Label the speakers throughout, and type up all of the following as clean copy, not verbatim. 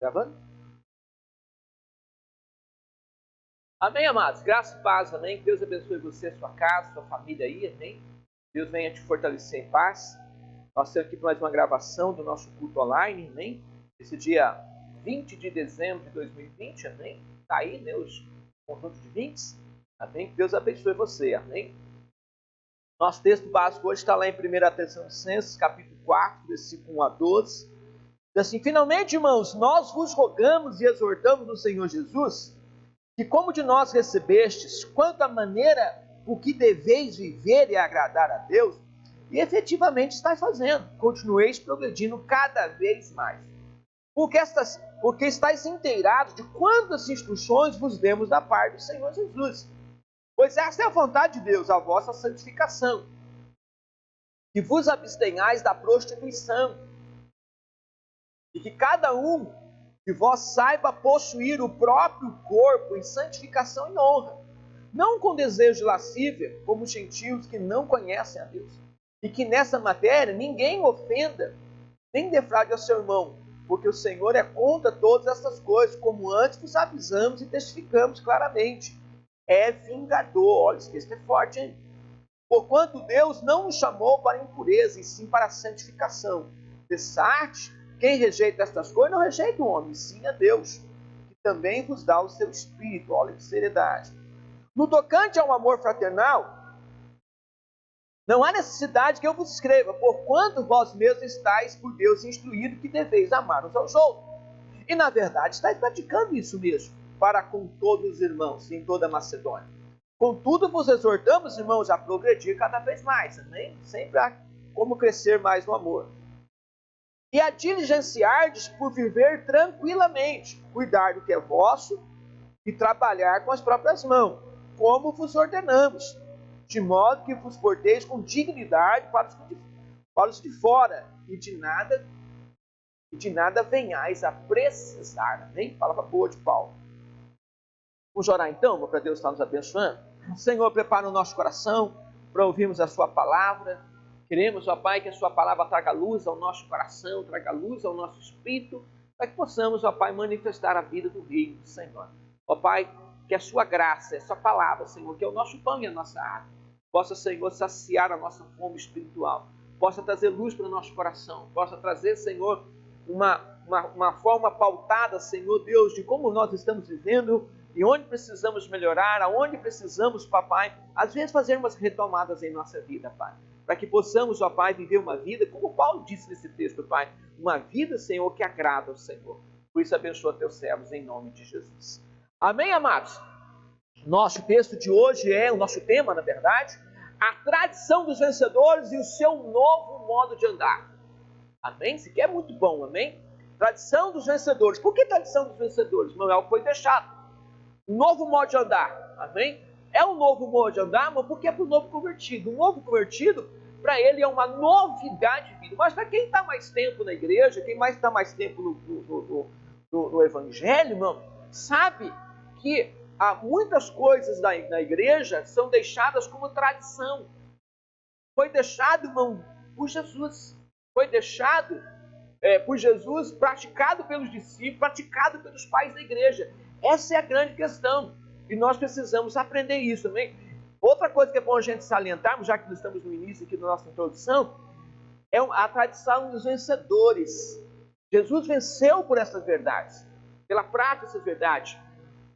Speaker 1: Gravando? Amém, amados? Graça e paz, amém? Que Deus abençoe você, sua casa, sua família aí, amém? Deus venha te fortalecer em paz. Nós estamos aqui para mais uma gravação do nosso culto online, amém? Esse dia 20 de dezembro de 2020, amém? Está aí, né, os conjuntos de 20, amém? Que Deus abençoe você, amém? Nosso texto básico hoje está lá em 1 Tessalonicenses, capítulo 4, versículo 1 a 12. Diz assim: finalmente, irmãos, nós vos rogamos e exortamos no Senhor Jesus, que como de nós recebestes, quanto à maneira por que deveis viver e agradar a Deus, e efetivamente estáis fazendo, continueis progredindo cada vez mais. Porque estáis inteirados de quantas instruções vos demos da parte do Senhor Jesus. Pois esta é a vontade de Deus, a vossa santificação, que vos abstenhais da prostituição, e que cada um de vós saiba possuir o próprio corpo em santificação e honra, não com desejo lascívio, como os gentios que não conhecem a Deus, e que nessa matéria ninguém ofenda, nem defraude ao seu irmão, porque o Senhor é contra todas essas coisas, como antes vos avisamos e testificamos claramente. É vingador, olha, isso é forte, hein? Porquanto Deus não nos chamou para impureza, e sim para a santificação. Cessarte, quem rejeita estas coisas não rejeita o homem, sim a Deus, que também vos dá o seu Espírito. Olha que seriedade. No tocante ao amor fraternal, não há necessidade que eu vos escreva, porquanto vós mesmos estáis por Deus instruídos que deveis amar uns aos outros. E na verdade estáis praticando isso mesmo, para com todos os irmãos em toda a Macedônia. Contudo, vos exortamos, irmãos, a progredir cada vez mais, amém? Sempre há como crescer mais no amor. E a diligenciardes por viver tranquilamente, cuidar do que é vosso e trabalhar com as próprias mãos, como vos ordenamos, de modo que vos porteis com dignidade para os de fora, e de nada venhais a precisar. Amém? Palavra boa de Paulo. Vamos orar então, para Deus estar nos abençoando. Senhor, prepara o nosso coração para ouvirmos a sua palavra. Queremos, ó Pai, que a sua palavra traga luz ao nosso coração, traga luz ao nosso espírito, para que possamos, ó Pai, manifestar a vida do reino do Senhor. Ó Pai, que a sua graça, essa palavra, Senhor, que é o nosso pão e a nossa água, possa, Senhor, saciar a nossa fome espiritual, possa trazer luz para o nosso coração, possa trazer, Senhor, uma forma pautada, Senhor Deus, de como nós estamos vivendo e onde precisamos melhorar, aonde precisamos, Papai, às vezes fazer umas retomadas em nossa vida, Pai, para que possamos, ó Pai, viver uma vida, como Paulo disse nesse texto, Pai, uma vida, Senhor, que agrada ao Senhor. Por isso, abençoa teus servos em nome de Jesus. Amém, amados? Nosso texto de hoje o nosso tema, na verdade, a tradição dos vencedores e o seu novo modo de andar. Amém? Isso aqui é muito bom, amém? Tradição dos vencedores. Por que tradição dos vencedores? Não é o que foi deixado. Um novo modo de andar, amém? É um novo modo de andar, mas porque é para o novo convertido. O novo convertido, para ele é uma novidade de vida. Mas para quem está mais tempo na igreja, quem está mais tempo no evangelho, irmão, sabe que há muitas coisas na igreja são deixadas como tradição. Foi deixado, irmão, por Jesus. Foi deixado por Jesus, praticado pelos discípulos, praticado pelos pais da igreja. Essa é a grande questão. E nós precisamos aprender isso também. Outra coisa que é bom a gente salientarmos, já que nós estamos no início aqui da nossa introdução, é a tradição dos vencedores. Jesus venceu por essas verdades, pela prática dessas verdades.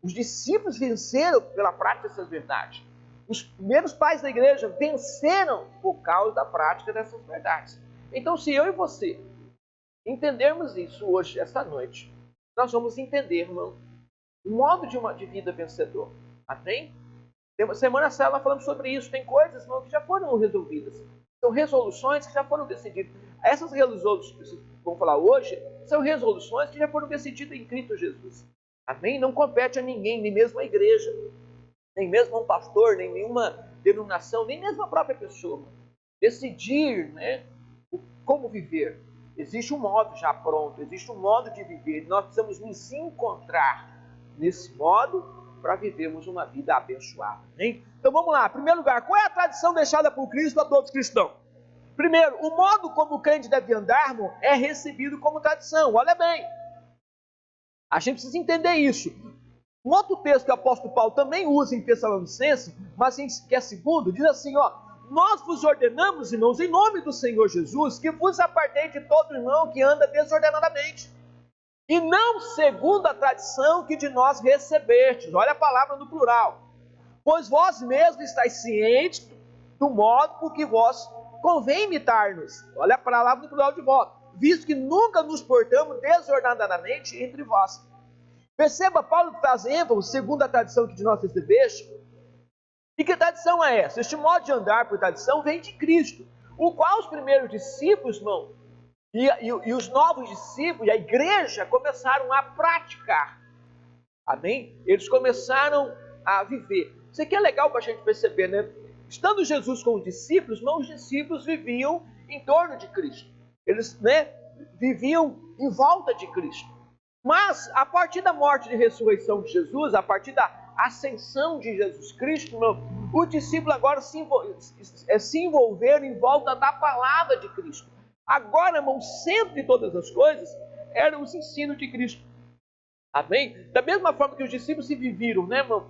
Speaker 1: Os discípulos venceram pela prática dessas verdades. Os primeiros pais da igreja venceram por causa da prática dessas verdades. Então, se eu e você entendermos isso hoje, esta noite, nós vamos entender, irmão, o modo de vida vencedor. Amém? Semana passada nós falamos sobre isso. Tem coisas, irmão, que já foram resolvidas. São resoluções que já foram decididas. Essas resoluções que vamos falar hoje são resoluções que já foram decididas em Cristo Jesus. Amém? Não compete a ninguém, nem mesmo a igreja, nem mesmo a um pastor, nem nenhuma denominação, nem mesmo a própria pessoa. Decidir, né, como viver. Existe um modo já pronto, existe um modo de viver. Nós precisamos nos encontrar nesse modo para vivermos uma vida abençoada. Hein? Então vamos lá. Em primeiro lugar, qual é a tradição deixada por Cristo a todos os cristãos? Primeiro, o modo como o crente deve andar, irmão, é recebido como tradição. Olha bem. A gente precisa entender isso. Um outro texto que o apóstolo Paulo também usa em Tessalonicenses, mas que é segundo, diz assim, nós vos ordenamos, irmãos, em nome do Senhor Jesus, que vos apartei de todo irmão que anda desordenadamente, e não segundo a tradição que de nós recebestes. Olha a palavra no plural. Pois vós mesmos estáis cientes do modo por que vós convém imitar-nos. Olha a palavra no plural de voto. Visto que nunca nos portamos desordenadamente entre vós. Perceba, Paulo traz ênfase, segundo a tradição que de nós recebeste. E que tradição é essa? Este modo de andar por tradição vem de Cristo, o qual os primeiros discípulos, irmão, e os novos discípulos, e a igreja, começaram a praticar. Amém? Eles começaram a viver. Isso aqui é legal para a gente perceber, né? Estando Jesus com os discípulos, irmão, os discípulos viviam em torno de Cristo. Eles, viviam em volta de Cristo. Mas, a partir da morte e ressurreição de Jesus, a partir da ascensão de Jesus Cristo, irmão, os discípulos agora se envolveram em volta da palavra de Cristo. Agora, irmão, o centro de todas as coisas eram os ensinos de Cristo. Amém? Da mesma forma que os discípulos se viviam, irmão,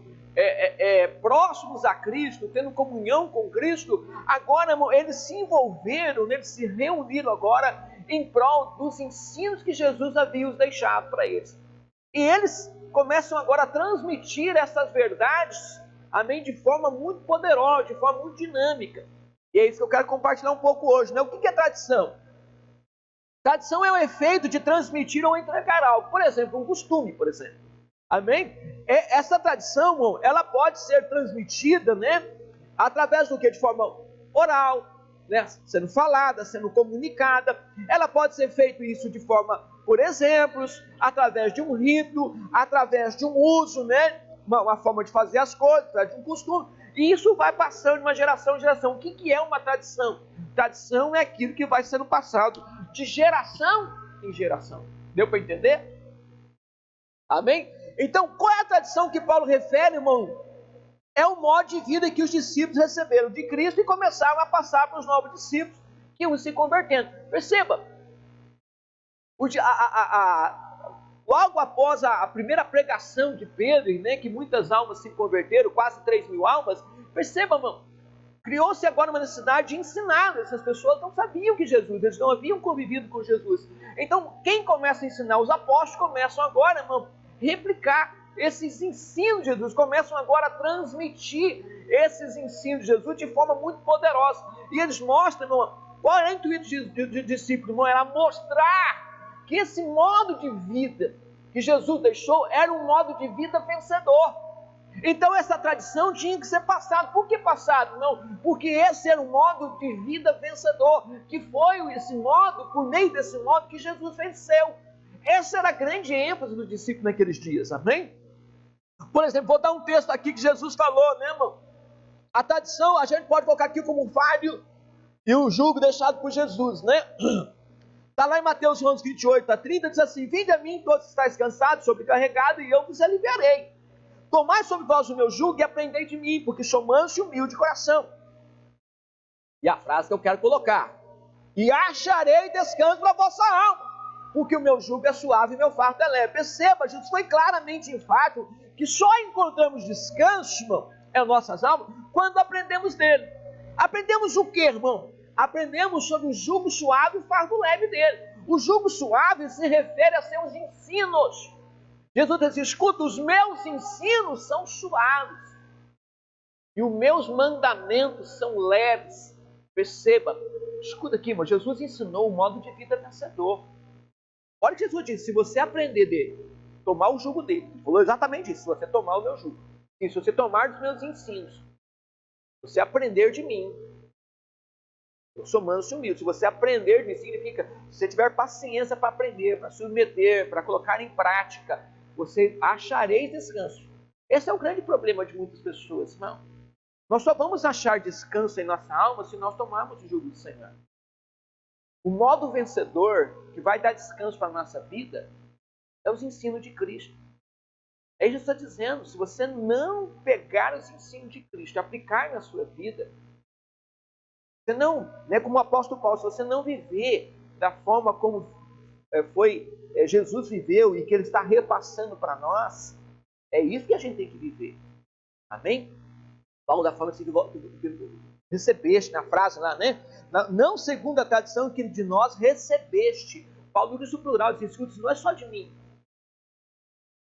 Speaker 1: próximos a Cristo, tendo comunhão com Cristo, agora, irmão, eles se envolveram, eles se reuniram agora em prol dos ensinos que Jesus havia os deixado para eles. E eles começam agora a transmitir essas verdades, amém, de forma muito poderosa, de forma muito dinâmica. E é isso que eu quero compartilhar um pouco hoje, né? O que é tradição? Tradição é o efeito de transmitir ou entregar algo. Por exemplo, um costume, por exemplo. Amém? Essa tradição, irmão, ela pode ser transmitida, através do quê? De forma oral, sendo falada, sendo comunicada. Ela pode ser feita isso de forma, por exemplos, através de um rito, através de um uso, uma forma de fazer as coisas, através de um costume. E isso vai passando de uma geração em geração. O que é uma tradição? Tradição é aquilo que vai sendo passado de geração em geração. Deu para entender? Amém? Então, qual é a tradição que Paulo refere, irmão? É o modo de vida que os discípulos receberam de Cristo e começaram a passar para os novos discípulos que iam se convertendo. Perceba, logo após a primeira pregação de Pedro, que muitas almas se converteram, quase 3.000 almas, perceba, irmão, criou-se agora uma necessidade de ensinar. Essas pessoas não sabiam que Jesus, eles não haviam convivido com Jesus. Então, quem começa a ensinar? Os apóstolos começam agora, irmão, replicar esses ensinos de Jesus, começam agora a transmitir esses ensinos de Jesus de forma muito poderosa. E eles mostram, irmão, qual era o intuito de discípulo, irmão? Era mostrar que esse modo de vida que Jesus deixou era um modo de vida vencedor. Então essa tradição tinha que ser passada. Por que passado? Não, porque esse era um modo de vida vencedor, que foi esse modo, por meio desse modo que Jesus venceu. Essa era a grande ênfase do discípulo naqueles dias, amém? Por exemplo, vou dar um texto aqui que Jesus falou, irmão? A tradição, a gente pode colocar aqui como um fardo e um jugo deixado por Jesus, Está lá em Mateus 11, 28 a 30, diz assim: vinde a mim todos que estáis cansados, sobrecarregados, e eu vos aliviarei. Tomai sobre vós o meu jugo e aprendei de mim, porque sou manso e humilde de coração. E a frase que eu quero colocar: e acharei descanso para a vossa alma, porque o meu jugo é suave e meu fardo é leve. Perceba, Jesus foi claramente enfático que só encontramos descanso, irmão, em nossas almas, quando aprendemos dele. Aprendemos o que, irmão? Aprendemos sobre o jugo suave e o fardo leve dele. O jugo suave se refere a seus ensinos. Jesus diz: escuta, os meus ensinos são suaves e os meus mandamentos são leves. Perceba, escuta aqui, irmão, Jesus ensinou um modo de vida vencedor. Olha o que Jesus disse: se você aprender dele, tomar o jugo dele, ele falou exatamente isso: se você tomar o meu jugo, e se você tomar dos meus ensinos, se você aprender de mim, eu sou manso e humilde. Se você aprender de mim, significa, se você tiver paciência para aprender, para submeter, para colocar em prática, você achareis descanso. Esse é o grande problema de muitas pessoas, irmão. Nós só vamos achar descanso em nossa alma se nós tomarmos o jugo do Senhor. O modo vencedor que vai dar descanso para a nossa vida é os ensinos de Cristo. Aí Jesus está dizendo: se você não pegar os ensinos de Cristo e aplicar na sua vida, você não, como o apóstolo Paulo, se você não viver da forma como Jesus viveu e que Ele está repassando para nós, é isso que a gente tem que viver. Amém? Paulo da forma que recebeste, na frase lá, né? Não segundo a tradição que de nós recebeste. Paulo diz o plural, diz, escuta, isso não é só de mim.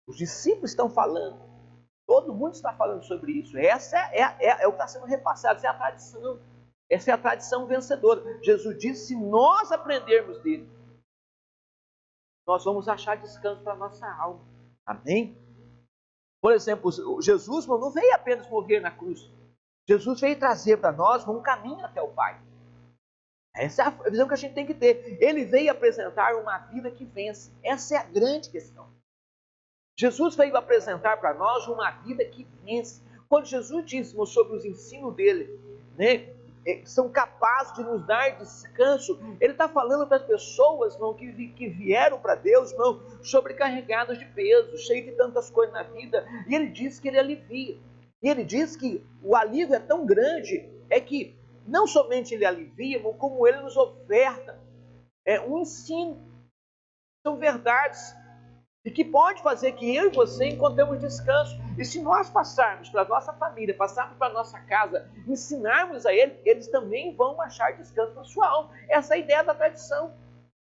Speaker 1: Os discípulos estão falando. Todo mundo está falando sobre isso. Essa é o que está sendo repassado, essa é a tradição. Essa é a tradição vencedora. Jesus disse, se nós aprendermos dele, nós vamos achar descanso para a nossa alma. Amém? Por exemplo, Jesus não veio apenas morrer na cruz. Jesus veio trazer para nós um caminho até o Pai. Essa é a visão que a gente tem que ter. Ele veio apresentar uma vida que vence. Essa é a grande questão. Jesus veio apresentar para nós uma vida que vence. Quando Jesus disse sobre os ensinos dele, né, são capazes de nos dar descanso, ele está falando para as pessoas, irmão, que vieram para Deus, irmão, sobrecarregadas de peso, cheios de tantas coisas na vida, e ele diz que ele alivia. E ele diz que o alívio é tão grande, é que não somente ele alivia, irmão, como ele nos oferta um ensino. São verdades e que pode fazer que eu e você encontremos descanso. E se nós passarmos para a nossa família, passarmos para a nossa casa, ensinarmos a eles também vão achar descanso na sua alma. Essa é a ideia da tradição.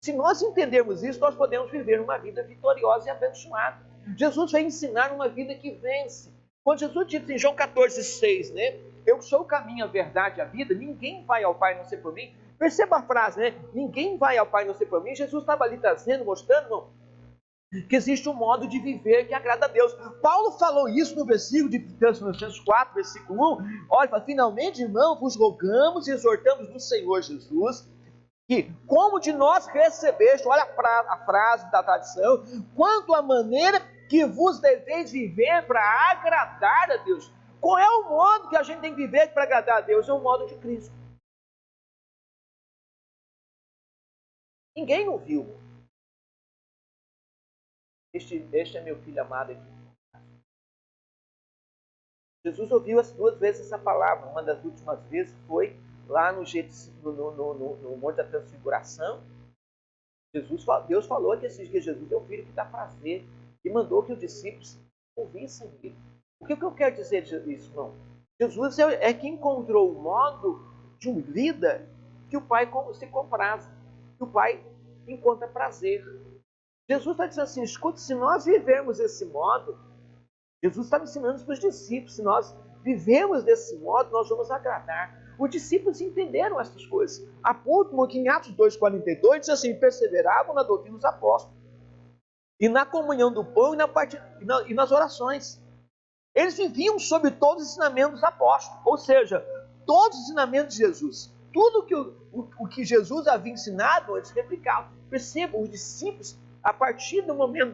Speaker 1: Se nós entendermos isso, nós podemos viver uma vida vitoriosa e abençoada. Jesus veio ensinar uma vida que vence. Quando Jesus disse em João 14,6, né? Eu sou o caminho, a verdade e a vida, ninguém vai ao Pai a não ser por mim. Perceba a frase, né? Ninguém vai ao Pai a não ser por mim. Jesus estava ali trazendo, mostrando, irmão, que existe um modo de viver que agrada a Deus. Paulo falou isso no versículo de Tessalonicenses 4, versículo 1. Olha, finalmente, irmão, vos rogamos e exortamos no Senhor Jesus, que como de nós recebeste, olha a frase da tradição, quanto à maneira que vos deveis viver para agradar a Deus. Qual é o modo que a gente tem que viver para agradar a Deus? É o modo de Cristo. Ninguém ouviu. Este é meu filho amado. Jesus ouviu as 2 vezes essa palavra. Uma das últimas vezes foi lá no Monte da Transfiguração. Deus falou que Jesus é o filho que dá prazer e mandou que os discípulos ouvissem ele. O que eu quero dizer isso, irmão? Jesus é que encontrou o modo de uma vida que o Pai se compraz, que o Pai encontra prazer. Jesus está dizendo assim, escuta, se nós vivermos desse modo, Jesus está ensinando para os discípulos, se nós vivemos desse modo, nós vamos agradar. Os discípulos entenderam essas coisas. A ponto que em Atos 2,42 diz assim, perseveravam na doutrina dos apóstolos, e na comunhão do pão e nas orações. Eles viviam sob todos os ensinamentos dos apóstolos, ou seja, todos os ensinamentos de Jesus. Tudo o que Jesus havia ensinado, eles replicavam. Percebam, os discípulos, a partir do momento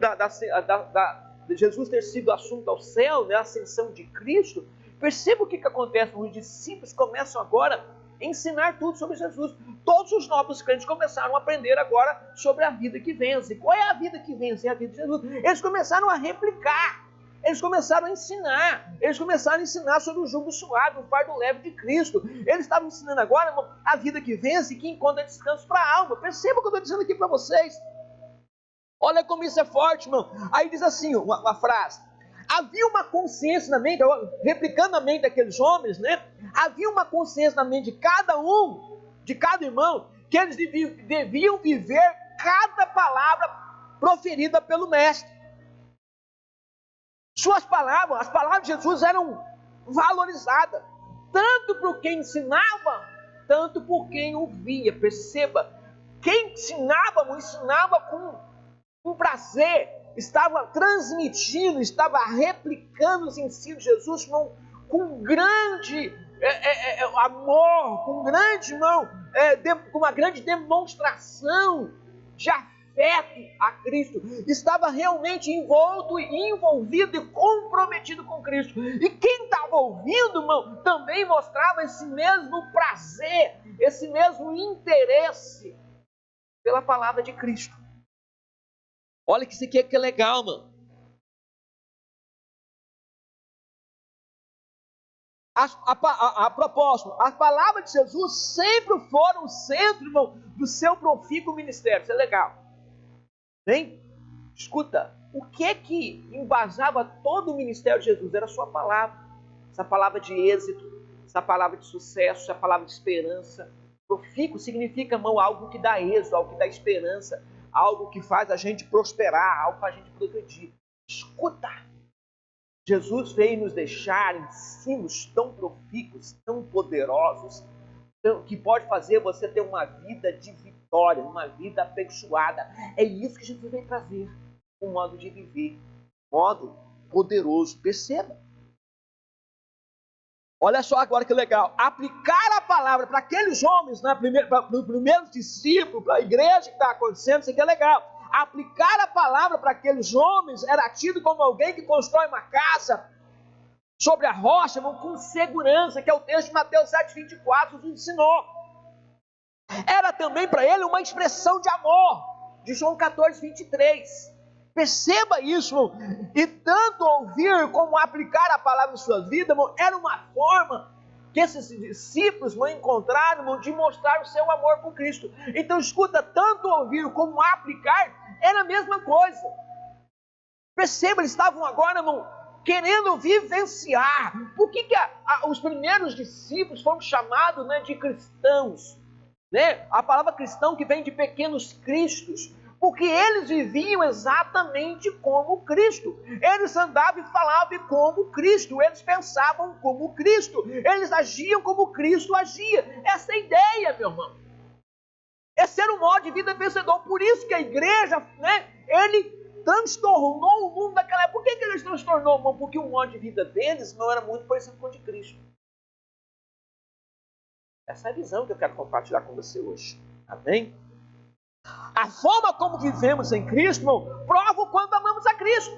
Speaker 1: de Jesus ter sido assunto ao céu, né, a ascensão de Cristo, perceba o que acontece. Os discípulos começam agora a ensinar tudo sobre Jesus. Todos os novos crentes começaram a aprender agora sobre a vida que vence. Qual é a vida que vence? É a vida de Jesus. Eles começaram a replicar. Eles começaram a ensinar. Eles começaram a ensinar sobre o jugo suave, o fardo leve de Cristo. Eles estavam ensinando agora, irmão, a vida que vence e que encontra descanso para a alma. Perceba o que eu estou dizendo aqui para vocês. Olha como isso é forte, irmão. Aí diz assim, uma frase. Havia uma consciência na mente, replicando a mente daqueles homens, né? Havia uma consciência na mente de cada irmão, que eles deviam viver cada palavra proferida pelo Mestre. Suas palavras, as palavras de Jesus eram valorizadas, tanto por quem ensinava, tanto por quem ouvia. Perceba, quem ensinava com prazer, estava transmitindo, estava replicando os ensinos de Jesus com grande amor, com grande, irmão, com uma grande demonstração de afeto a Cristo. Estava realmente envolvido e comprometido com Cristo. E quem estava ouvindo, irmão, também mostrava esse mesmo prazer, esse mesmo interesse pela palavra de Cristo. Olha que isso aqui é legal, mano. A propósito, as palavras de Jesus sempre foram o centro, irmão, do seu profícuo ministério. Isso é legal. Bem, escuta, o que embasava todo o ministério de Jesus? Era a sua palavra. Essa palavra de êxito, essa palavra de sucesso, essa palavra de esperança. Profícuo significa, irmão, algo que dá êxito, algo que dá esperança, algo que faz a gente prosperar, algo que faz a gente progredir. Escuta, Jesus veio nos deixar ensinos tão profícuos, tão poderosos, que pode fazer você ter uma vida de vitória, uma vida abençoada. É isso que Jesus veio trazer, um modo de viver, um modo poderoso. Perceba. Olha só agora que legal. Aplicar a palavra para aqueles homens, para os primeiros discípulos, para a igreja que está acontecendo, isso aqui é legal. Aplicar a palavra para aqueles homens era tido como alguém que constrói uma casa sobre a rocha, com segurança, que é o texto de Mateus 7,24, Jesus ensinou. Era também para ele uma expressão de amor, de João 14,23. Perceba isso, irmão. E tanto ouvir como aplicar a palavra em suas vidas, irmão, era uma forma que esses discípulos encontraram, irmão, de mostrar o seu amor por Cristo. Então, escuta, tanto ouvir como aplicar era a mesma coisa. Perceba, eles estavam agora, irmão, querendo vivenciar. Por que os primeiros discípulos foram chamados, né, de cristãos? Né? A palavra cristão que vem de pequenos cristos. Porque eles viviam exatamente como Cristo. Eles andavam e falavam como Cristo. Eles pensavam como Cristo. Eles agiam como Cristo agia. Essa é a ideia, meu irmão. Esse era o modo de vida vencedor. Por isso que a igreja, né, ele transtornou o mundo daquela época. Por que ele transtornou, irmão? Porque o modo de vida deles não era muito parecido com o de Cristo. Essa é a visão que eu quero compartilhar com você hoje. Amém? A forma como vivemos em Cristo, irmão, prova o quanto amamos a Cristo.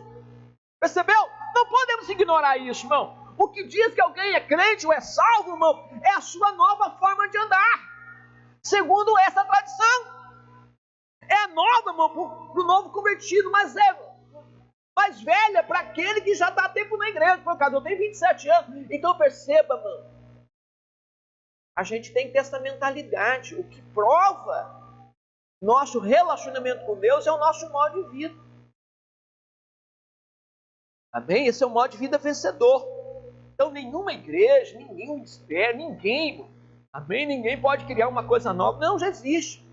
Speaker 1: Percebeu? Não podemos ignorar isso, irmão. O que diz que alguém é crente ou é salvo, irmão, é a sua nova forma de andar. Segundo essa tradição. É nova, irmão, para o novo convertido, mas é mais velha para aquele que já está há tempo na igreja. Por causa, eu tenho 27 anos. Então perceba, mano. A gente tem que ter essa mentalidade. O que prova nosso relacionamento com Deus é o nosso modo de vida. Amém? Esse é o modo de vida vencedor. Então nenhuma igreja, nenhum ministério, ninguém, amém? Ninguém pode criar uma coisa nova. Não, já existe.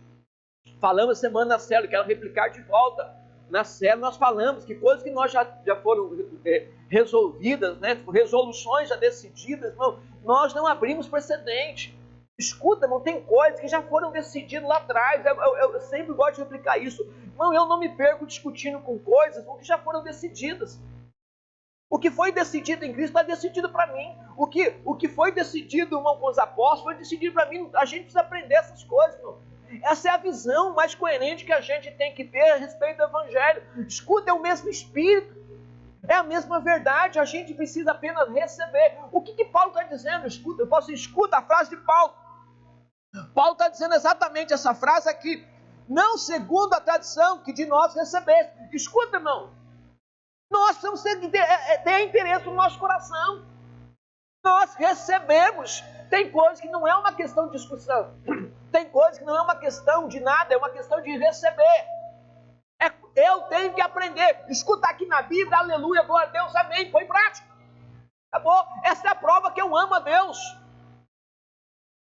Speaker 1: Falamos semana na célula, quero replicar de volta. Na célula nós falamos que coisas que nós já foram resolvidas, né? Resoluções já decididas, irmão, nós não abrimos precedente. Escuta, irmão, tem coisas que já foram decididas lá atrás. Eu sempre gosto de replicar isso. Irmão, eu não me perco discutindo com coisas que já foram decididas. O que foi decidido em Cristo está decidido para mim. O que foi decidido, irmão, com os apóstolos foi decidido para mim. A gente precisa aprender essas coisas, irmão. Essa é a visão mais coerente que a gente tem que ter a respeito do Evangelho. Escuta, é o mesmo Espírito. É a mesma verdade, a gente precisa apenas receber. O que Paulo está dizendo? Escuta a frase de Paulo. Paulo está dizendo exatamente essa frase aqui. Não segundo a tradição que de nós recebeste. Escuta, irmão. Nós precisamos ter interesse no nosso coração. Nós recebemos. Tem coisas que não é uma questão de discussão. Tem coisas que não é uma questão de nada, é uma questão de receber. Eu tenho que aprender. Escuta aqui na Bíblia, aleluia, glória a Deus, amém. Foi prático. Acabou. Essa é a prova que eu amo a Deus.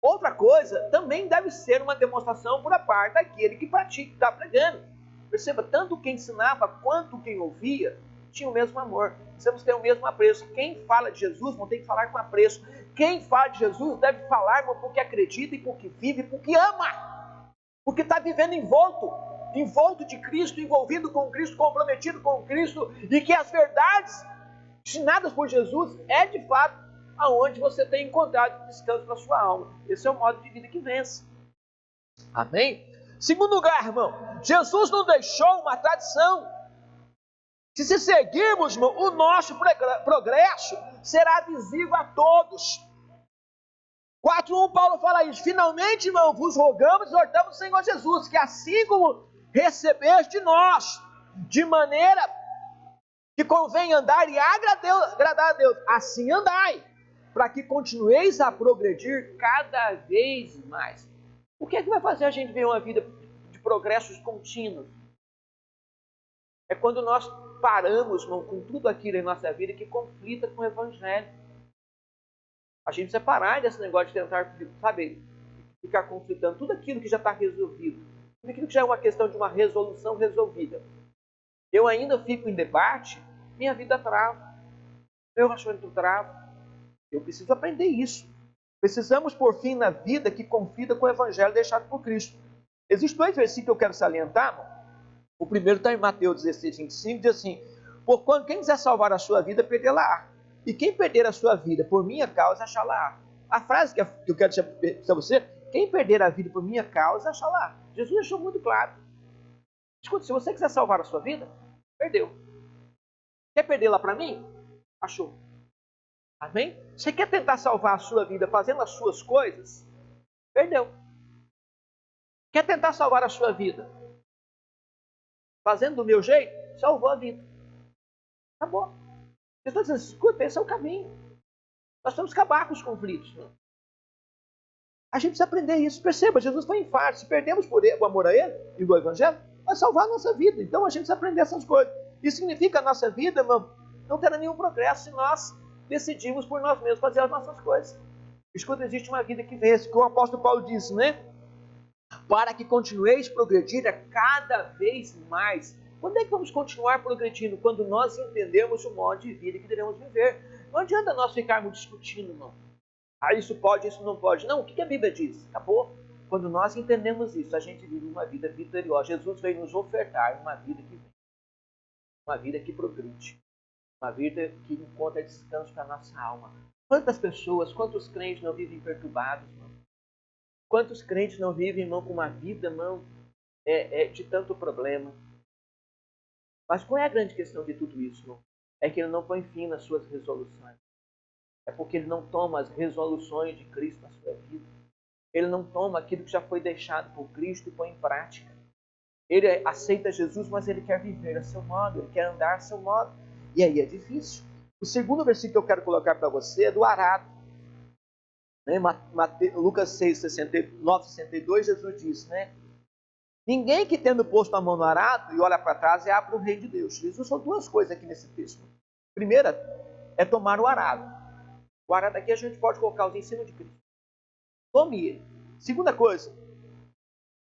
Speaker 1: Outra coisa, também deve ser uma demonstração por a parte daquele que pratica, que está pregando. Perceba, tanto quem ensinava quanto quem ouvia tinha o mesmo amor. Precisamos ter o mesmo apreço. Quem fala de Jesus não tem que falar com apreço. Quem fala de Jesus deve falar porque acredita e porque vive, porque ama. Porque está vivendo envolto de Cristo, envolvido com Cristo, comprometido com Cristo, e que as verdades ensinadas por Jesus é de fato aonde você tem encontrado descanso para a sua alma. Esse é o modo de vida que vence. Amém? Segundo lugar, irmão, Jesus nos deixou uma tradição. Se seguirmos, irmão, o nosso progresso será visível a todos. 4:1 Paulo fala isso. Finalmente, irmão, vos rogamos e exortamos o Senhor Jesus, que assim como recebeste de nós, de maneira que convém andar e agradar a Deus, assim andai, para que continueis a progredir cada vez mais. O que é que vai fazer a gente ver uma vida de progressos contínuos? É quando nós paramos, irmão, com tudo aquilo em nossa vida que conflita com o Evangelho. A gente precisa parar desse negócio de tentar, sabe, ficar conflitando tudo aquilo que já está resolvido. Tudo aquilo que já é uma questão de uma resolução resolvida. Eu ainda fico em debate, minha vida trava. Meu relacionamento trava. Eu preciso aprender isso. Precisamos pôr fim na vida que conflita com o Evangelho deixado por Cristo. Existem 2 versículos que eu quero salientar, irmão. O primeiro está em Mateus 16, 25, diz assim: porquanto quem quiser salvar a sua vida, perdê-la-á. E quem perder a sua vida por minha causa, achá-la-á. A frase que eu quero dizer para você: quem perder a vida por minha causa, achá-la-á. Jesus deixou muito claro. Escuta, se você quiser salvar a sua vida, perdeu. Quer perdê-la para mim? Achou. Amém? Você quer tentar salvar a sua vida fazendo as suas coisas? Perdeu. Quer tentar salvar a sua vida fazendo do meu jeito? Salvou a vida. Acabou. Você está dizendo, escuta, esse é o caminho. Nós temos que acabar com os conflitos. Né? A gente precisa aprender isso. Perceba, Jesus foi enfático. Se perdemos por amor a Ele e do Evangelho, vai salvar a nossa vida. Então a gente precisa aprender essas coisas. Isso significa que a nossa vida, irmão, não terá nenhum progresso se nós decidimos por nós mesmos fazer as nossas coisas. Escuta, existe uma vida que vence, que o apóstolo Paulo disse, né? Para que continueis progredir a cada vez mais. Quando é que vamos continuar progredindo? Quando nós entendemos o modo de vida que devemos viver. Não adianta nós ficarmos discutindo, não. Ah, isso pode, isso não pode. Não, o que a Bíblia diz? Acabou. Quando nós entendemos isso, a gente vive uma vida vitoriosa. Jesus veio nos ofertar uma vida que vem. Uma vida que progride. Uma vida que encontra descanso para a nossa alma. Quantas pessoas, quantos crentes não vivem perturbados, irmão? Quantos crentes não vivem, irmão, com uma vida, irmão, de tanto problema? Mas qual é a grande questão de tudo isso, irmão? É que ele não põe fim nas suas resoluções. É porque ele não toma as resoluções de Cristo na sua vida. Ele não toma aquilo que já foi deixado por Cristo e põe em prática. Ele aceita Jesus, mas ele quer viver a seu modo, ele quer andar a seu modo. E aí é difícil. O segundo versículo que eu quero colocar para você é do arado. Lucas 6, 69, 62, Jesus disse, né? Ninguém que tendo posto a mão no arado e olha para trás é apto para o reino de Deus. Jesus falou 2 coisas aqui nesse texto. Primeira é tomar o arado. O arado aqui a gente pode colocar os ensinos de Cristo. Tome ele. Segunda coisa,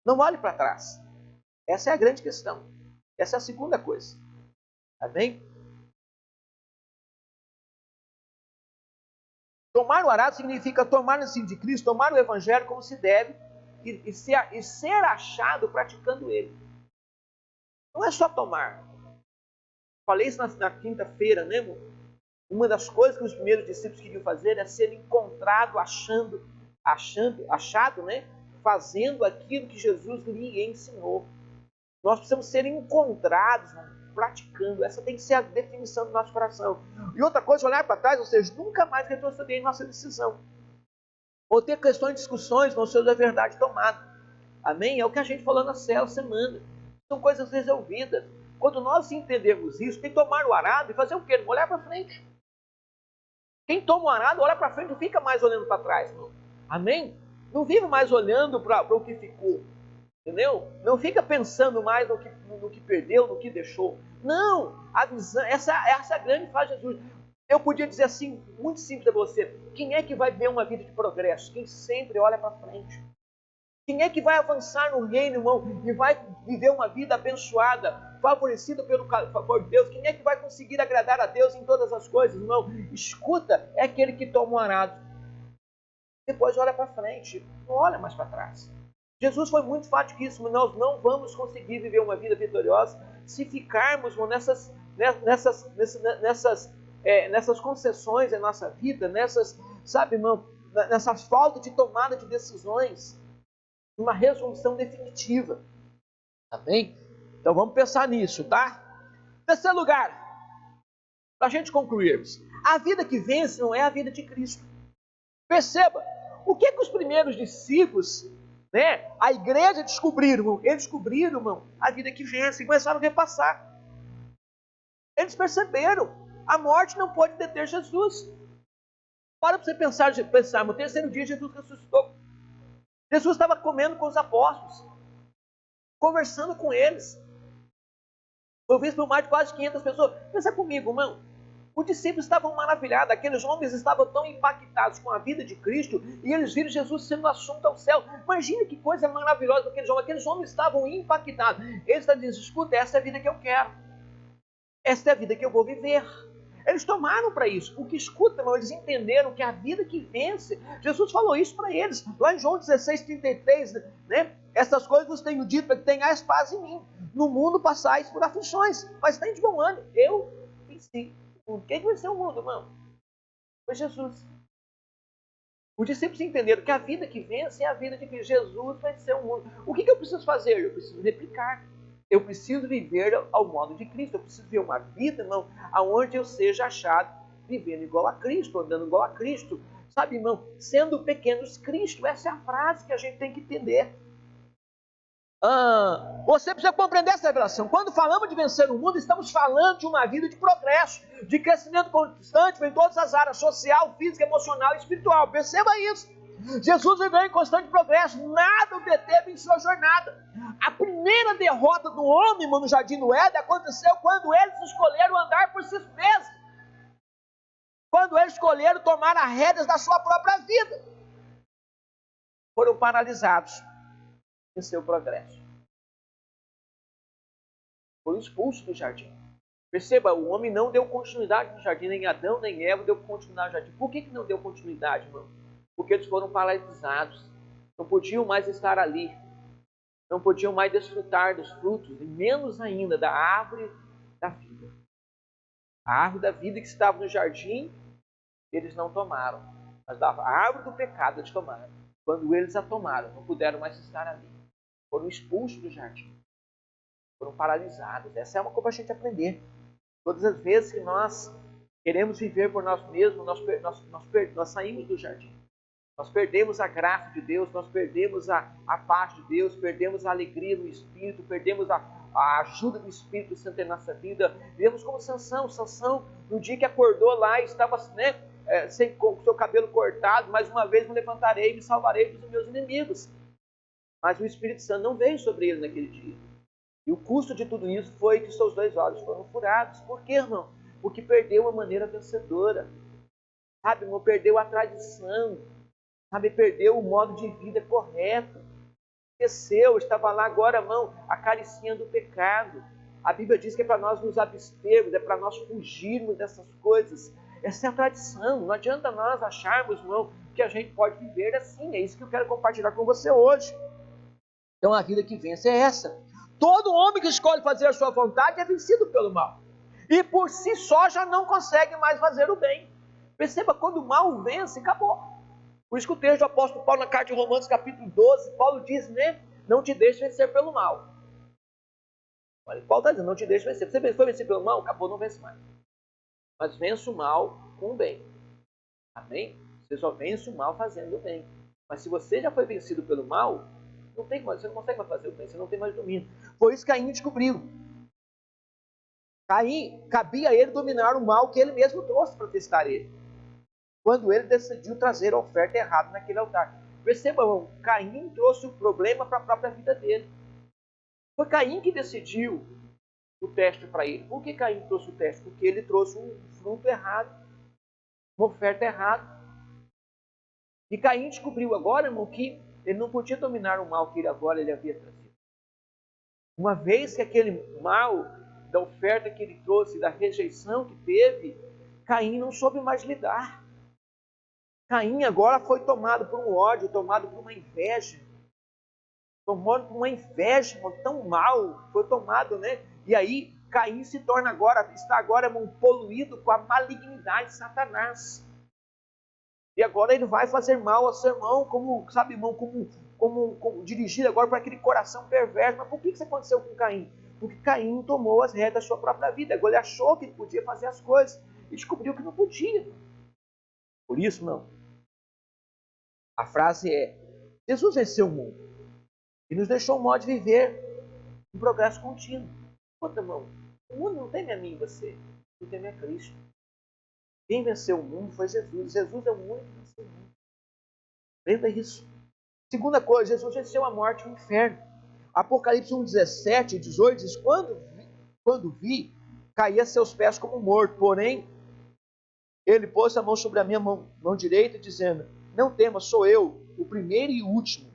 Speaker 1: não olhe para trás. Essa é a grande questão. Essa é a segunda coisa. Amém? Tomar o arado significa tomar o ensino de Cristo, tomar o Evangelho como se deve e ser achado praticando ele. Não é só tomar. Falei isso na quinta-feira, né, irmão? Uma das coisas que os primeiros discípulos queriam fazer é ser encontrado achado, né? Fazendo aquilo que Jesus lhe ensinou. Nós precisamos ser encontrados, praticando. Essa tem que ser a definição do nosso coração. E outra coisa, olhar para trás, ou seja, nunca mais retroceder em nossa decisão. Ou ter questões, discussões, não ser da verdade tomada. Amém? É o que a gente falou na célula semana. São coisas resolvidas. Quando nós entendemos isso, tem que tomar o arado e fazer o quê? Olhar para frente. Quem toma o arado, olha para frente, não fica mais olhando para trás. Não. Amém? Não vive mais olhando para o que ficou. Entendeu? Não fica pensando mais no que perdeu, no que deixou. Não! A visão, essa é a grande fase de Jesus. Eu podia dizer assim, muito simples a você. Quem é que vai ver uma vida de progresso? Quem sempre olha para frente. Quem é que vai avançar no reino, irmão, e vai viver uma vida abençoada, favorecida pelo favor de Deus? Quem é que vai conseguir agradar a Deus em todas as coisas, irmão? Escuta, é aquele que toma um arado. Depois olha para frente, não olha mais para trás. Jesus foi muito enfático nisso, mas nós não vamos conseguir viver uma vida vitoriosa se ficarmos nessas concessões em nossa vida, nessas faltas de tomada de decisões, uma resolução definitiva. Amém? Então vamos pensar nisso, tá? Terceiro lugar, para a gente concluirmos, a vida que vence não é a vida de Cristo. Perceba, o que os primeiros discípulos, né, a igreja descobriram? Eles descobriram, irmão, a vida que vence e começaram a repassar. Eles perceberam, a morte não pode deter Jesus. Para você pensar, no terceiro dia Jesus ressuscitou. Jesus estava comendo com os apóstolos, conversando com eles. Foi visto por mais de quase 500 pessoas. Pensa comigo, irmão. Os discípulos estavam maravilhados, aqueles homens estavam tão impactados com a vida de Cristo e eles viram Jesus sendo assunto ao céu. Imagina que coisa maravilhosa para aqueles homens estavam impactados. Eles estavam dizendo, escuta, essa é a vida que eu quero. Essa é a vida que eu vou viver. Eles tomaram para isso. O que escuta, irmão, eles entenderam que a vida que vence, Jesus falou isso para eles, lá em João 16:33, né? Essas coisas vos tenho dito para que tenhais paz em mim. No mundo passais por aflições, mas tem de bom ânimo. Eu venci. Quem venceu o mundo, irmão? Foi Jesus. Os discípulos entenderam que a vida que vence é a vida de que Jesus venceu o mundo. O que eu preciso fazer? Eu preciso replicar. Eu preciso viver ao modo de Cristo. Eu preciso viver uma vida, irmão, aonde eu seja achado vivendo igual a Cristo, andando igual a Cristo. Sabe, irmão, sendo pequenos Cristo. Essa é a frase que a gente tem que entender. Você precisa compreender essa revelação. Quando falamos de vencer o mundo, estamos falando de uma vida de progresso, de crescimento constante em todas as áreas, social, física, emocional e espiritual. Perceba isso. Jesus viveu em constante progresso, nada o deteve em sua jornada. A primeira derrota do homem no Jardim do Éden aconteceu quando eles escolheram andar por si mesmos. Quando eles escolheram tomar as rédeas da sua própria vida. Foram paralisados em seu progresso. Foi expulso do jardim. Perceba, o homem não deu continuidade no jardim, nem Adão, nem Eva deu continuidade no jardim. Por que não deu continuidade, irmão? Porque eles foram paralisados. Não podiam mais estar ali. Não podiam mais desfrutar dos frutos, e menos ainda da árvore da vida. A árvore da vida que estava no jardim, eles não tomaram. Mas da árvore do pecado eles tomaram. Quando eles a tomaram, não puderam mais estar ali. Foram expulsos do jardim. Foram paralisados. Essa é uma coisa para a gente aprender. Todas as vezes que nós queremos viver por nós mesmos, nós saímos do jardim. Nós perdemos a graça de Deus, nós perdemos a paz de Deus, perdemos a alegria do Espírito, perdemos a ajuda do Espírito Santo em nossa vida. Vivemos como Sansão. Sansão, no dia que acordou lá, estava com o seu cabelo cortado, mais uma vez me levantarei e me salvarei dos meus inimigos. Mas o Espírito Santo não veio sobre ele naquele dia. E o custo de tudo isso foi que seus 2 olhos foram furados. Por quê, irmão? Porque perdeu a maneira vencedora. Sabe, irmão? Perdeu a tradição. Sabe, perdeu o modo de vida correto. Esqueceu, estava lá agora, irmão, acariciando o pecado. A Bíblia diz que é para nós nos abstermos, é para nós fugirmos dessas coisas. Essa é a tradição. Não adianta nós acharmos, irmão, que a gente pode viver assim. É isso que eu quero compartilhar com você hoje. Então a vida que vence é essa. Todo homem que escolhe fazer a sua vontade é vencido pelo mal. E por si só já não consegue mais fazer o bem. Perceba, quando o mal vence, acabou. Por isso que o texto do apóstolo Paulo na carta de Romanos, capítulo 12, Paulo diz, né? Não te deixe vencer pelo mal. Olha, Paulo está dizendo, não te deixe vencer. Você foi vencer pelo mal? Acabou, não vence mais. Mas vence o mal com o bem. Amém? Você só vence o mal fazendo o bem. Mas se você já foi vencido pelo mal, não tem mais, você não consegue mais fazer o bem, você não tem mais domínio. Foi isso que Caim descobriu. Caim, cabia a ele dominar o mal que ele mesmo trouxe para testar ele. Quando ele decidiu trazer a oferta errada naquele altar. Perceba, irmão, Caim trouxe o problema para a própria vida dele. Foi Caim que decidiu o teste para ele. Por que Caim trouxe o teste? Porque ele trouxe um fruto errado, uma oferta errada. E Caim descobriu agora, irmão, que ele não podia dominar o mal que ele havia trazido. Uma vez que aquele mal da oferta que ele trouxe, da rejeição que teve, Caim não soube mais lidar. Caim agora foi tomado por um ódio, tomado por uma inveja. Tomado por uma inveja, tão mal, foi tomado, né? E aí Caim se torna agora, está agora, irmão, poluído com a malignidade de Satanás. E agora ele vai fazer mal ao seu irmão, como, sabe, irmão, como dirigido agora para aquele coração perverso. Mas por que isso aconteceu com Caim? Porque Caim tomou as rédeas da sua própria vida. Agora ele achou que ele podia fazer as coisas e descobriu que não podia. Por isso, não. A frase é: Jesus venceu o mundo e nos deixou um modo de viver um progresso contínuo. Escuta, irmão, o mundo não teme a mim e você, não teme a Cristo. Quem venceu o mundo foi Jesus. Jesus é o único que venceu o mundo. Lembra isso. Segunda coisa, Jesus venceu a morte e o inferno. Apocalipse 1, 17 e 18 diz, quando quando vi, caí a seus pés como morto. Porém, ele pôs a mão sobre a minha mão direita, dizendo: não temas, sou eu, o primeiro e o último,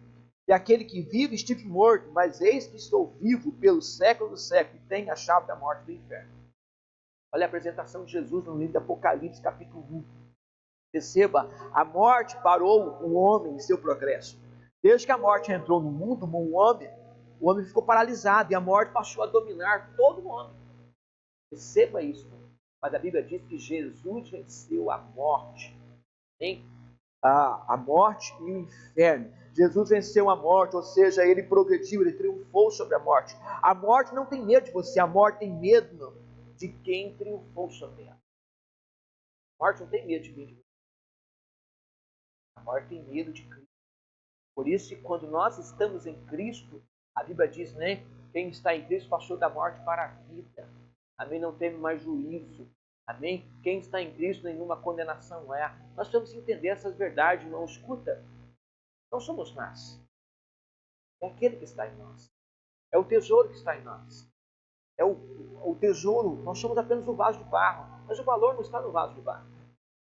Speaker 1: e aquele que vive. Estive morto, mas eis que estou vivo pelo século dos séculos, e tenho a chave da morte e do inferno. Olha a apresentação de Jesus no livro de Apocalipse, capítulo 1. Perceba, a morte parou o homem em seu progresso. Desde que a morte entrou no mundo, o homem ficou paralisado, e a morte passou a dominar todo o homem. Perceba isso. Mas a Bíblia diz que Jesus venceu a morte, hein? A morte e o inferno. Jesus venceu a morte, ou seja, ele progrediu, ele triunfou sobre a morte. A morte não tem medo de você, a morte tem medo de quem triunfou sobre ela. A morte não tem medo de mim. A morte tem medo de Cristo. Por isso que quando nós estamos em Cristo, a Bíblia diz, né? Quem está em Cristo passou da morte para a vida. Amém? Não teve mais juízo. Amém? Quem está em Cristo, nenhuma condenação é. Nós precisamos entender essas verdades, irmão. Escuta, não somos nós. É aquele que está em nós. É o tesouro que está em nós. É o tesouro. Nós somos apenas o vaso de barro. Mas o valor não está no vaso de barro.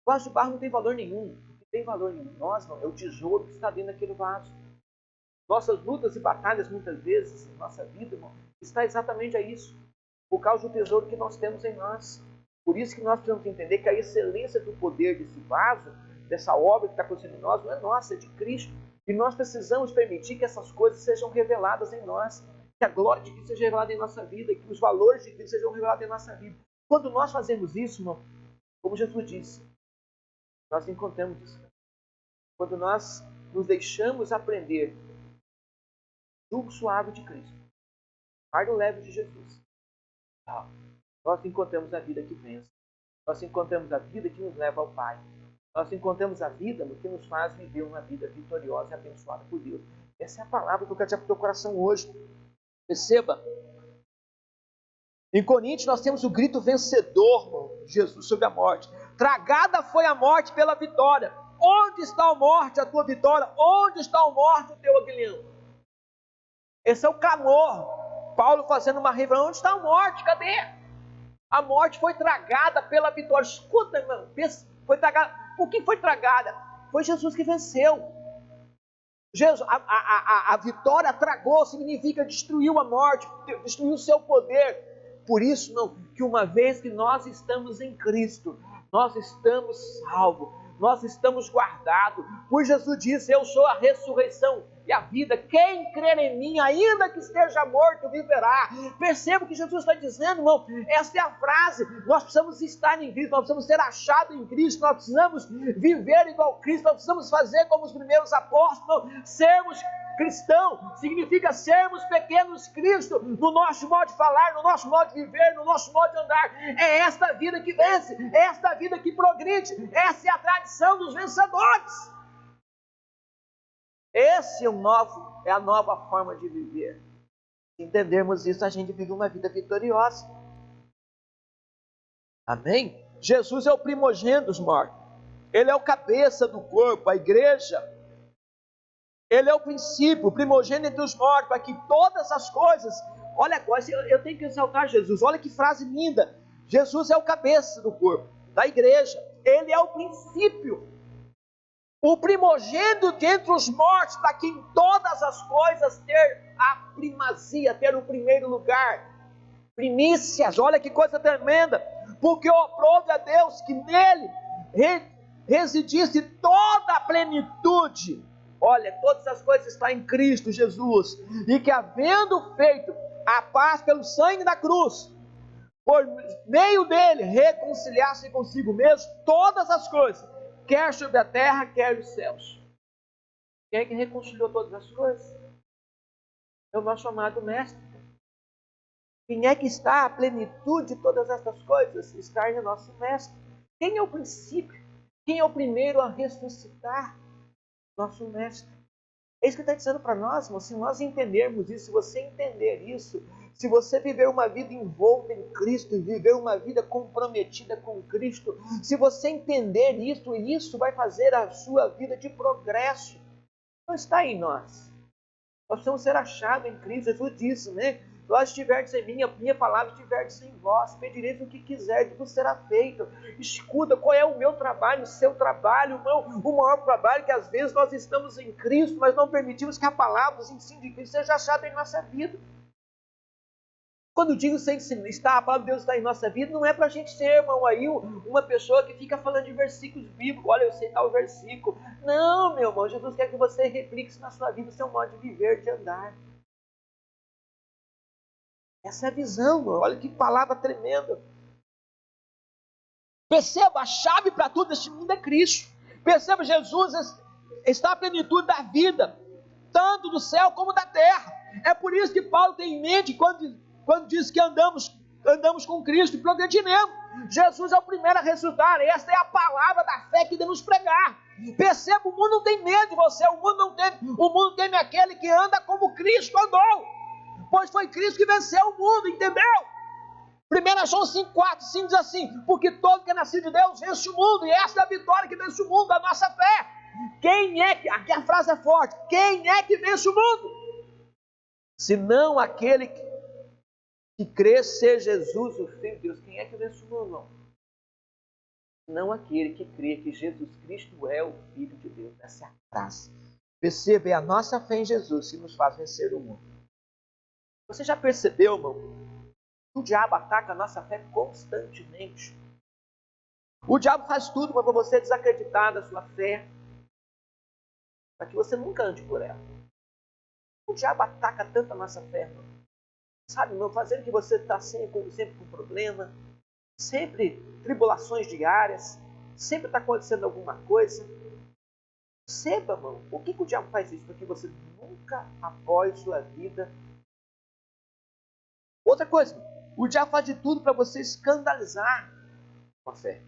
Speaker 1: O vaso de barro não tem valor nenhum. Não tem valor nenhum. Nós não. É o tesouro que está dentro daquele vaso. Nossas lutas e batalhas, muitas vezes, em nossa vida, irmão, está exatamente a isso. Por causa do tesouro que nós temos em nós. Por isso que nós precisamos entender que a excelência do poder desse vaso, dessa obra que está acontecendo em nós, não é nossa, é de Cristo. E nós precisamos permitir que essas coisas sejam reveladas em nós. Que a glória de Cristo seja revelada em nossa vida. Que os valores de Cristo sejam revelados em nossa vida. Quando nós fazemos isso, irmão, como Jesus disse, nós encontramos isso. Quando nós nos deixamos aprender o jugo suave de Cristo, o fardo leve de Jesus, nós encontramos a vida que vence. Nós encontramos a vida que nos leva ao Pai. Nós encontramos a vida que nos faz viver uma vida vitoriosa e abençoada por Deus. Essa é a palavra que eu quero dizer para o teu coração hoje. Perceba. Em Coríntios nós temos o grito vencedor, irmão, de Jesus sobre a morte. Tragada foi a morte pela vitória. Onde está a morte, a tua vitória? Onde está a morte, o teu aguilhão? Esse é o clamor. Paulo fazendo uma revelação. Onde está a morte? Cadê? A morte foi tragada pela vitória. Escuta, irmão. Foi tragada. Por que foi tragada? Foi Jesus que venceu. Jesus, a vitória tragou, significa destruiu a morte, destruiu o seu poder. Por isso, irmão, que uma vez que nós estamos em Cristo, nós estamos salvos. Nós estamos guardados. Por Jesus disse: eu sou a ressurreição e a vida. Quem crer em mim, ainda que esteja morto, viverá. Perceba o que Jesus está dizendo, irmão. Esta é a frase. Nós precisamos estar em Cristo, nós precisamos ser achados em Cristo, nós precisamos viver igual Cristo, nós precisamos fazer como os primeiros apóstolos, sermos cristão significa sermos pequenos Cristo no nosso modo de falar, no nosso modo de viver, no nosso modo de andar. É esta vida que vence, é esta vida que progride, essa é a tradição dos vencedores. Esse é a nova forma de viver. Se entendermos isso, a gente vive uma vida vitoriosa. Amém? Jesus é o primogênito dos mortos. Ele é o cabeça do corpo, a igreja. Ele é o princípio, o primogênito entre os mortos, para que todas as coisas... Olha agora, eu tenho que exaltar Jesus. Olha que frase linda. Jesus é o cabeça do corpo, da igreja. Ele é o princípio, o primogênito entre os mortos, para que em todas as coisas ter a primazia, ter o primeiro lugar. Primícias, olha que coisa tremenda. Porque aprove a Deus que nele residisse toda a plenitude. Olha, todas as coisas estão em Cristo Jesus. E que havendo feito a paz pelo sangue da cruz, por meio dele reconciliar-se consigo mesmo todas as coisas, quer sobre a terra, quer nos céus. Quem é que reconciliou todas as coisas? É o nosso amado Mestre. Quem é que está a plenitude de todas essas coisas? Está em nosso Mestre. Quem é o princípio? Quem é o primeiro a ressuscitar? Nosso Mestre. É isso que está dizendo para nós, irmão. Se nós entendermos isso, se você entender isso, se você viver uma vida envolta em Cristo, viver uma vida comprometida com Cristo, se você entender isso, isso vai fazer a sua vida de progresso. Não está em nós. Nós precisamos ser achados em Cristo. Jesus disse, né? Vós estiverdes em mim, a minha palavra estiverdes em vós, pedireis o que quiserdes, vos será feito. Escuta, qual é o meu trabalho, o seu trabalho, o maior trabalho que às vezes nós estamos em Cristo, mas não permitimos que a palavra, os ensinos de Cristo seja achada em nossa vida. Quando digo sem estar, a palavra de Deus está em nossa vida, não é para a gente ser, irmão, aí uma pessoa que fica falando de versículos bíblicos, olha, eu sei tal versículo. Não, meu irmão, Jesus quer que você replique isso na sua vida, o seu modo de viver, de andar. Essa é a visão, irmão. Olha que palavra tremenda. Perceba, a chave para tudo neste mundo é Cristo. Perceba, Jesus está a plenitude da vida, tanto do céu como da terra. É por isso que Paulo tem em mente, quando diz que andamos com Cristo e progrediremos. Jesus é o primeiro a ressuscitar. Esta é a palavra da fé que devemos pregar. Perceba, o mundo não tem medo de você. O mundo teme aquele que anda como Cristo andou. Pois foi Cristo que venceu o mundo, entendeu? 1 João 5,4 diz assim: porque todo que é nascido de Deus vence o mundo. E esta é a vitória que vence o mundo, a nossa fé. Aqui a frase é forte: quem é que vence o mundo? Senão aquele que crê ser Jesus, o Filho de Deus. Quem é que vence o mundo, irmão? Não aquele que crê que Jesus Cristo é o Filho de Deus. Essa é a frase. Perceba, é a nossa fé em Jesus que nos faz vencer o mundo. Você já percebeu, irmão? O diabo ataca a nossa fé constantemente. O diabo faz tudo para você desacreditar da sua fé, para que você nunca ande por ela. O diabo ataca tanto a nossa fé, irmão. Sabe, irmão, fazendo que você está sempre com problema, sempre tribulações diárias, sempre está acontecendo alguma coisa. Saiba, irmão, por que o diabo faz isso? Para que você nunca apoie sua vida. Outra coisa, o diabo faz de tudo para você escandalizar a fé.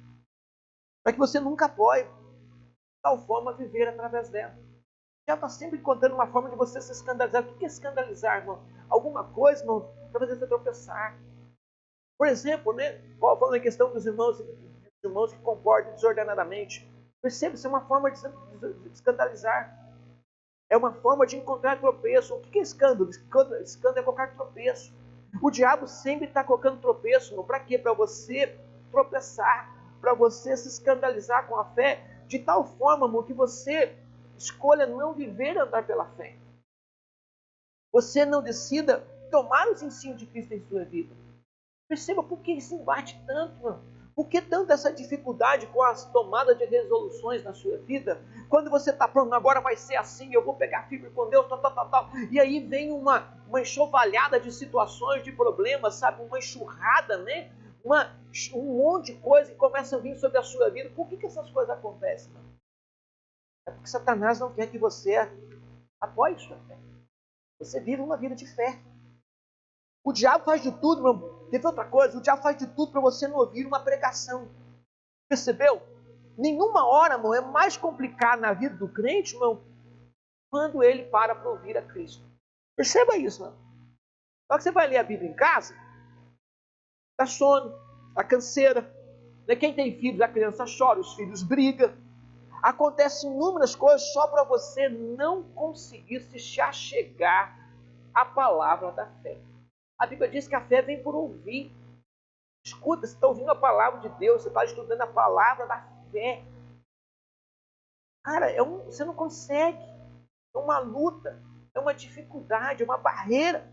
Speaker 1: Para que você nunca apoie, de tal forma, viver através dela. O diabo está sempre encontrando uma forma de você se escandalizar. O que é escandalizar, irmão? Alguma coisa, irmão, para fazer você tropeçar. Por exemplo, né, falando em questão dos irmãos que concordam desordenadamente. Perceba, isso é uma forma de escandalizar. É uma forma de encontrar tropeço. O que é escândalo? Escândalo é qualquer tropeço. O diabo sempre está colocando tropeço. Para quê? Para você tropeçar. Para você se escandalizar com a fé. De tal forma, amor, que você escolha não viver e andar pela fé. Você não decida tomar os ensinos de Cristo em sua vida. Perceba por que esse embate tanto, mano. Por que tanta essa dificuldade com as tomadas de resoluções na sua vida? Quando você está pronto, agora vai ser assim, eu vou pegar firme com Deus, tal. E aí vem uma enxovalhada de situações, de problemas, sabe? Uma enxurrada, né? Um monte de coisa que começa a vir sobre a sua vida. Por que essas coisas acontecem, mano? É porque Satanás não quer que você apoie sua fé. Você vive uma vida de fé. O diabo faz de tudo, meu. Teve outra coisa, o diabo faz de tudo para você não ouvir uma pregação. Percebeu? Nenhuma hora, irmão, é mais complicado na vida do crente, irmão, quando ele para ouvir a Cristo. Perceba isso, irmão. Só que você vai ler a Bíblia em casa, dá sono, dá canseira. Quem tem filhos, a criança chora, os filhos brigam. Acontecem inúmeras coisas só para você não conseguir se achegar à palavra da fé. A Bíblia diz que a fé vem por ouvir. Escuta, você está ouvindo a palavra de Deus, você está estudando a palavra da fé. Cara, você não consegue. É uma luta, é uma dificuldade, é uma barreira.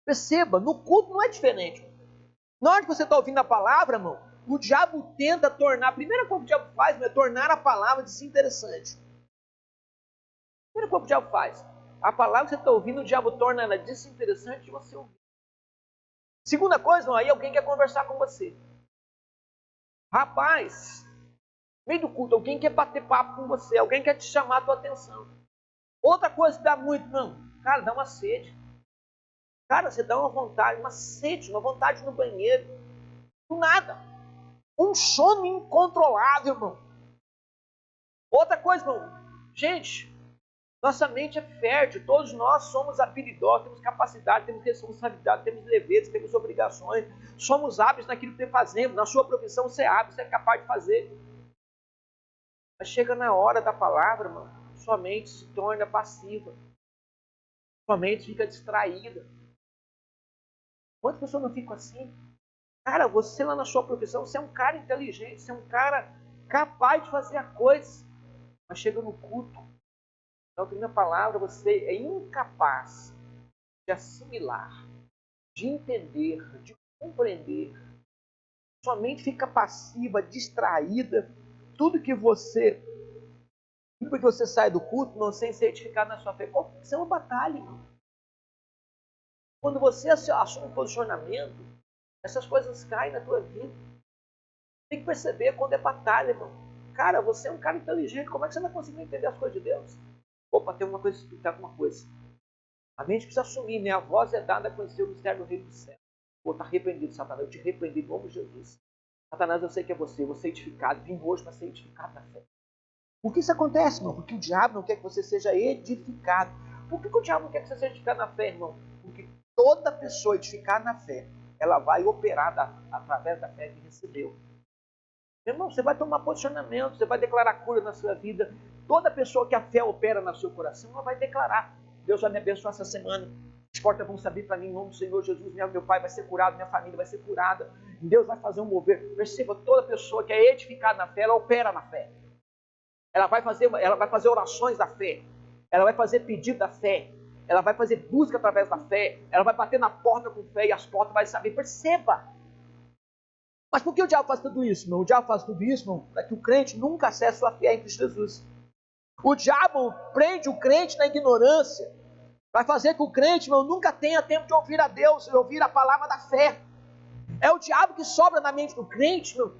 Speaker 1: Perceba, no culto não é diferente. Na hora que você está ouvindo a palavra, irmão, o diabo tenta tornar, a primeira coisa que o diabo faz é tornar a palavra desinteressante. A primeira coisa que o diabo faz. A palavra que você está ouvindo, o diabo torna ela desinteressante de você ouvir. Segunda coisa, aí alguém quer conversar com você. Rapaz, no meio do culto, alguém quer bater papo com você, alguém quer te chamar a tua atenção. Outra coisa que dá muito, não, cara, dá uma sede. Cara, você dá uma vontade, uma sede, uma vontade no banheiro. Do nada. Um sono incontrolável, irmão. Outra coisa, irmão. Gente, nossa mente é fértil, todos nós somos habilidosos, temos capacidade, temos responsabilidade, temos deveres, temos obrigações, somos hábeis naquilo que fazemos, na sua profissão você é hábil, você é capaz de fazer. Mas chega na hora da palavra, irmão, sua mente se torna passiva, sua mente fica distraída. Quantas pessoas não ficam assim? Cara, você lá na sua profissão, você é um cara inteligente, você é um cara capaz de fazer a coisa. Mas chega no culto, na outra palavra, você é incapaz de assimilar, de entender, de compreender. Sua mente fica passiva, distraída. Tudo que você sai do culto, não sem ser edificado na sua fé. Isso é uma batalha, irmão. Quando você assume um posicionamento, essas coisas caem na tua vida. Tem que perceber quando é batalha, irmão. Cara, você é um cara inteligente, como é que você não consegue entender as coisas de Deus? Opa, tem uma coisa, explicar alguma coisa. A mente precisa assumir, né? A voz é dada a conhecer o mistério do reino do céu. Pô, tá arrependido, Satanás, eu te repreendi em nome de Jesus. Satanás, eu sei que é você é edificado, vim hoje para ser edificado na fé. Por que isso acontece, irmão? Porque o diabo não quer que você seja edificado. Por que o diabo não quer que você seja edificado na fé, irmão? Porque toda pessoa edificada na fé, ela vai operar através da fé que recebeu. Irmão, você vai tomar posicionamento, você vai declarar cura na sua vida. Toda pessoa que a fé opera no seu coração, ela vai declarar. Deus vai me abençoar essa semana. As portas vão se abrir para mim, em nome do Senhor Jesus. Meu pai vai ser curado, minha família vai ser curada. Deus vai fazer um mover. Perceba, toda pessoa que é edificada na fé, ela opera na fé. Ela vai fazer orações da fé. Ela vai fazer pedido da fé. Ela vai fazer busca através da fé. Ela vai bater na porta com fé e as portas vão se abrir. Perceba. Mas por que o diabo faz tudo isso, irmão? O diabo faz tudo isso, irmão, para que o crente nunca acesse a fé em Cristo Jesus. O diabo prende o crente na ignorância. Vai fazer que o crente, irmão, nunca tenha tempo de ouvir a Deus, de ouvir a palavra da fé. É o diabo que sobra na mente do crente, irmão,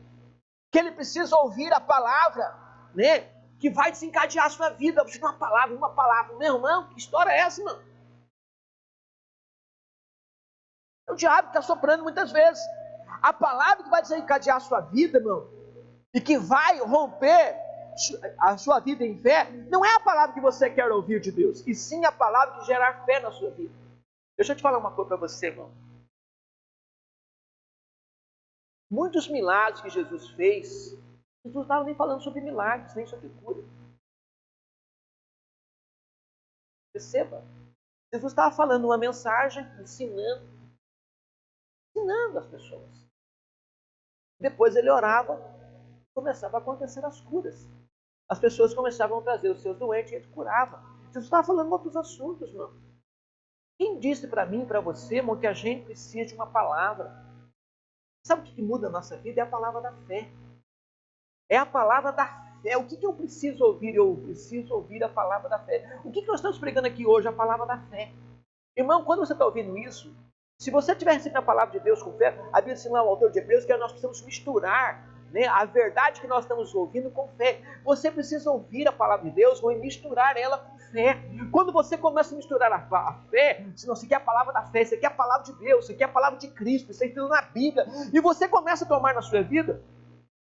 Speaker 1: que ele precisa ouvir a palavra, né? Que vai desencadear a sua vida. Precisa de uma palavra. Meu irmão, que história é essa, irmão? É o diabo que está soprando muitas vezes. A palavra que vai desencadear a sua vida, irmão, e que vai romper a sua vida em fé, não é a palavra que você quer ouvir de Deus, e sim a palavra que gerar fé na sua vida. Deixa eu te falar uma coisa para você, irmão. Muitos milagres que Jesus fez, Jesus não estava nem falando sobre milagres, nem sobre cura. Perceba, Jesus estava falando uma mensagem, ensinando as pessoas. Depois ele orava, começava a acontecer as curas. As pessoas começavam a trazer os seus doentes e ele curava. Jesus estava falando outros assuntos, irmão. Quem disse para mim e para você, irmão, que a gente precisa de uma palavra? Sabe o que muda a nossa vida? É a palavra da fé. É a palavra da fé. O que eu preciso ouvir? Eu preciso ouvir a palavra da fé. O que nós estamos pregando aqui hoje? A palavra da fé. Irmão, quando você está ouvindo isso, se você estiver recebendo a palavra de Deus com fé, a Bíblia ensina o autor de Hebreus que nós precisamos misturar, né, a verdade que nós estamos ouvindo com fé. Você precisa ouvir a palavra de Deus e misturar ela com fé. Quando você começa a misturar a fé, se você quer a palavra da fé, você quer a palavra de Deus, você quer a palavra de Cristo, você está na Bíblia, e você começa a tomar na sua vida,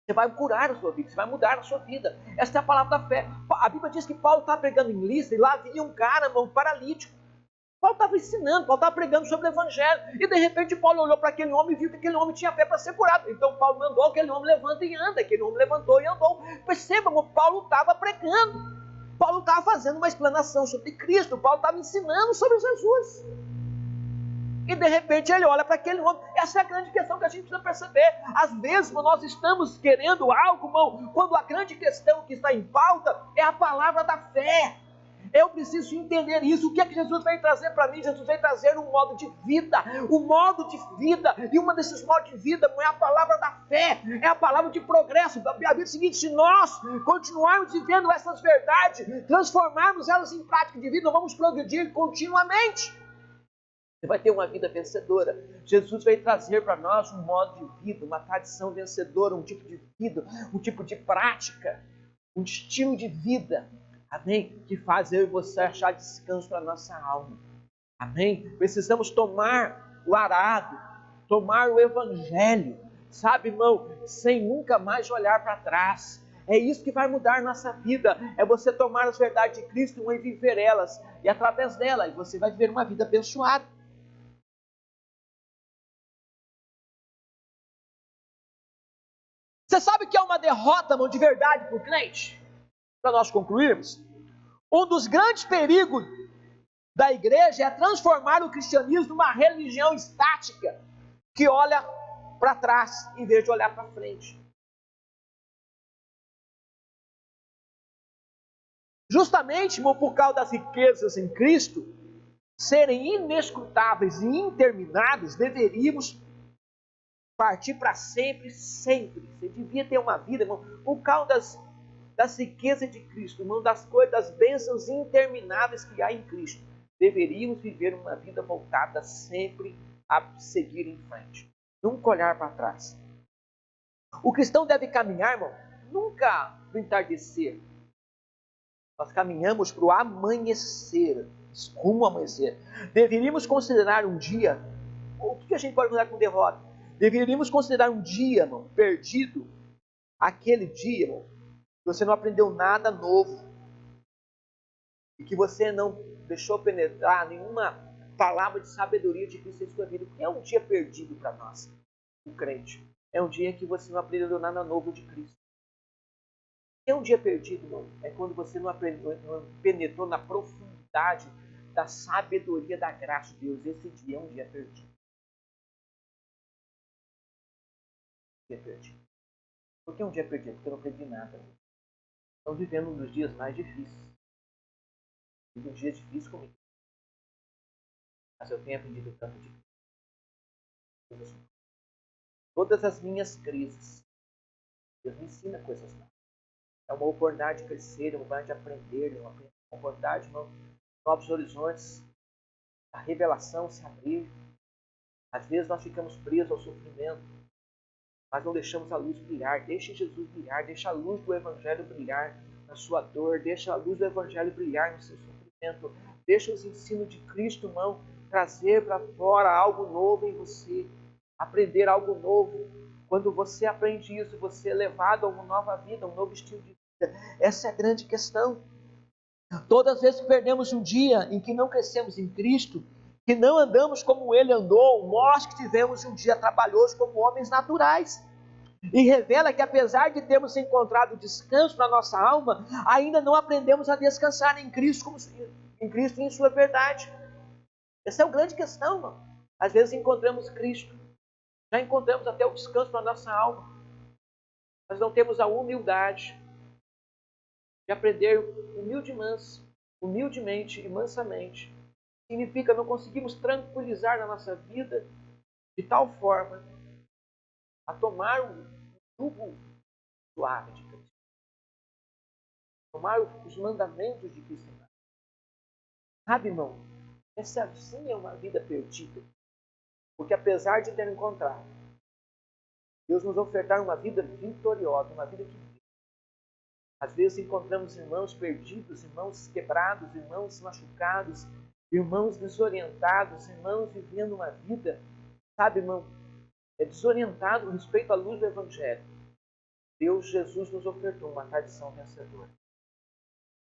Speaker 1: você vai curar a sua vida, você vai mudar a sua vida. Essa é a palavra da fé. A Bíblia diz que Paulo estava pregando em Listra e lá havia um cara, um paralítico. Paulo estava ensinando, Paulo estava pregando sobre o Evangelho. E de repente Paulo olhou para aquele homem e viu que aquele homem tinha fé para ser curado. Então Paulo mandou aquele homem levanta e anda. Aquele homem levantou e andou. Percebam, Paulo estava pregando. Paulo estava fazendo uma explanação sobre Cristo. Paulo estava ensinando sobre Jesus. E de repente ele olha para aquele homem. Essa é a grande questão que a gente precisa perceber. Às vezes nós estamos querendo algo, irmão, quando a grande questão que está em pauta é a palavra da fé. Eu preciso entender isso. O que é que Jesus veio trazer para mim? Jesus veio trazer um modo de vida. Um modo de vida. E uma desses modos de vida é a palavra da fé. É a palavra de progresso. A Bíblia diz o seguinte: se nós continuarmos vivendo essas verdades, transformarmos elas em prática de vida, nós vamos progredir continuamente. Você vai ter uma vida vencedora. Jesus veio trazer para nós um modo de vida, uma tradição vencedora, um tipo de vida, um tipo de prática, um estilo de vida. Amém? Que faz eu e você achar descanso para a nossa alma. Amém? Precisamos tomar o arado, tomar o evangelho, sabe, irmão? Sem nunca mais olhar para trás. É isso que vai mudar nossa vida. É você tomar as verdades de Cristo e viver elas. E através delas você vai viver uma vida abençoada. Você sabe que é uma derrota, irmão, de verdade para o crente? Para nós concluirmos, um dos grandes perigos da igreja é transformar o cristianismo numa religião estática, que olha para trás em vez de olhar para frente. Justamente por causa das riquezas em Cristo serem inescrutáveis e intermináveis, deveríamos partir para sempre, sempre. Você devia ter uma vida, irmão, por causa das riquezas de Cristo, irmão, das coisas, das bênçãos intermináveis que há em Cristo. Deveríamos viver uma vida voltada sempre a seguir em frente, nunca olhar para trás. O cristão deve caminhar, irmão, nunca para o entardecer. Nós caminhamos para o amanhecer, rumo ao amanhecer. Deveríamos considerar um dia, o que a gente pode considerar como derrota? Deveríamos considerar um dia, irmão, perdido, aquele dia, irmão, que você não aprendeu nada novo e que você não deixou penetrar nenhuma palavra de sabedoria de Cristo em sua vida. Porque é um dia perdido para nós, o crente. É um dia que você não aprendeu nada novo de Cristo. É um dia perdido, irmão. É quando você não penetrou na profundidade da sabedoria da graça de Deus. Esse dia é um dia perdido. Um dia perdido. Por que um dia perdido? Porque eu não aprendi nada. Estamos vivendo um dos dias mais difíceis. Um dia difícil comigo. Mas eu tenho aprendido tanto de Deus. Todas as minhas crises, Deus me ensina coisas novas. É uma oportunidade de crescer, uma oportunidade de aprender, uma oportunidade de novos horizontes, a revelação se abrir. Às vezes nós ficamos presos ao sofrimento, mas não deixamos a luz brilhar. Deixe Jesus brilhar, deixa a luz do Evangelho brilhar na sua dor, deixa a luz do Evangelho brilhar no seu sofrimento, deixa os ensinos de Cristo, irmão, trazer para fora algo novo em você, aprender algo novo. Quando você aprende isso, você é levado a uma nova vida, a um novo estilo de vida. Essa é a grande questão. Todas as vezes que perdemos um dia em que não crescemos em Cristo, que não andamos como Ele andou, nós que tivemos um dia trabalhoso como homens naturais. E revela que apesar de termos encontrado descanso para a nossa alma, ainda não aprendemos a descansar em Cristo, em Cristo e em sua verdade. Essa é a grande questão, irmão. Às vezes encontramos Cristo, já encontramos até o descanso para a nossa alma, mas não temos a humildade de aprender humildemente e mansamente. Significa não conseguimos tranquilizar na nossa vida de tal forma a tomar o jugo suave de Cristo. Tomar os mandamentos de Cristo. Sabe, irmão, essa sim é uma vida perdida. Porque apesar de ter encontrado, Deus nos ofertar uma vida vitoriosa, uma vida que vive. Às vezes encontramos irmãos perdidos, irmãos quebrados, irmãos machucados, irmãos desorientados, irmãos vivendo uma vida, sabe, irmão, desorientado a respeito à luz do Evangelho. Jesus nos ofertou uma tradição vencedora.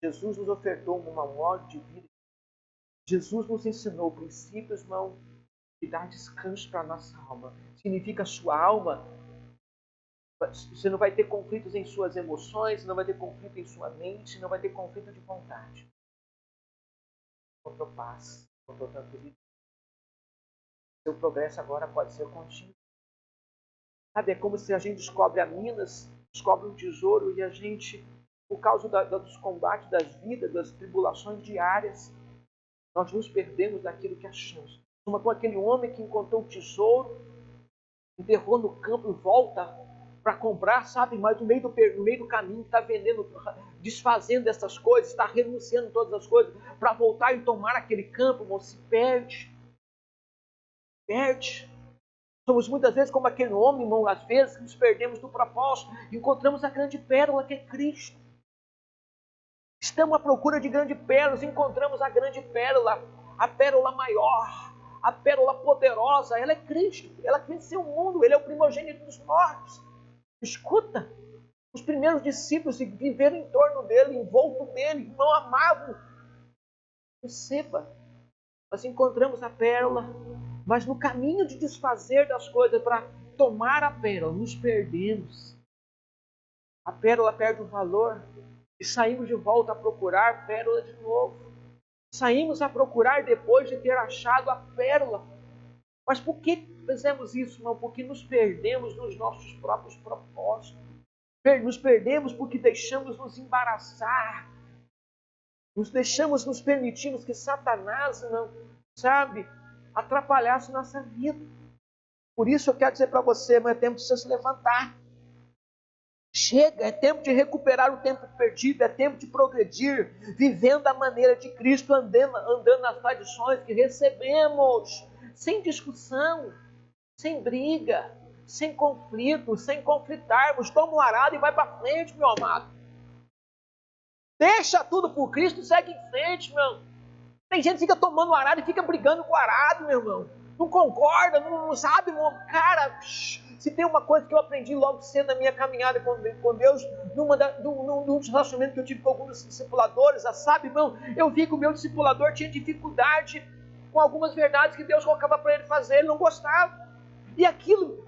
Speaker 1: Jesus nos ofertou um modo de vida. Jesus nos ensinou princípios, irmão, de dar descanso para a nossa alma. Significa a sua alma. Você não vai ter conflitos em suas emoções, não vai ter conflito em sua mente, não vai ter conflito de vontade. Encontrou paz, encontrou tranquilidade. Seu progresso agora pode ser contínuo. Sabe, é como se a gente descobre as minas, descobre um tesouro e a gente, por causa dos combates das vidas, das tribulações diárias, nós nos perdemos daquilo que achamos. Como aquele homem que encontrou o tesouro, enterrou no campo e volta para comprar, sabe, mas no meio do caminho está vendendo, desfazendo essas coisas, está renunciando a todas as coisas, para voltar e tomar aquele campo, irmão, se perde. Perde. Somos muitas vezes como aquele homem, irmão, às vezes nos perdemos do propósito, encontramos a grande pérola que é Cristo. Estamos à procura de grandes pérolas, encontramos a grande pérola, a pérola maior, a pérola poderosa, ela é Cristo, ela venceu o mundo, Ele é o primogênito dos mortos. Escuta, os primeiros discípulos viveram em torno dele, em volta dele, não amavam. Perceba, nós encontramos a pérola, mas no caminho de desfazer das coisas para tomar a pérola, nos perdemos. A pérola perde o valor e saímos de volta a procurar pérola de novo. Saímos a procurar depois de ter achado a pérola. Mas por que fizemos isso, irmão? Porque nos perdemos nos nossos próprios propósitos. Nos perdemos porque deixamos nos embaraçar. Nos permitimos que Satanás, não, sabe, atrapalhasse nossa vida. Por isso eu quero dizer para você, mas é tempo de você se levantar. Chega, é tempo de recuperar o tempo perdido, é tempo de progredir, vivendo a maneira de Cristo, andando nas tradições que recebemos, sem discussão, sem briga, sem conflito, sem conflitarmos. Toma um arado e vai para frente, meu amado. Deixa tudo por Cristo, segue em frente, meu irmão. Tem gente que fica tomando o arado e fica brigando com o arado, meu irmão. Não concorda, não sabe, meu irmão. Cara, se tem uma coisa que eu aprendi logo cedo na minha caminhada com Deus, num relacionamento que eu tive com alguns discipuladores, sabe, irmão? Eu vi que o meu discipulador tinha dificuldade com algumas verdades que Deus colocava para ele fazer, ele não gostava. E aquilo,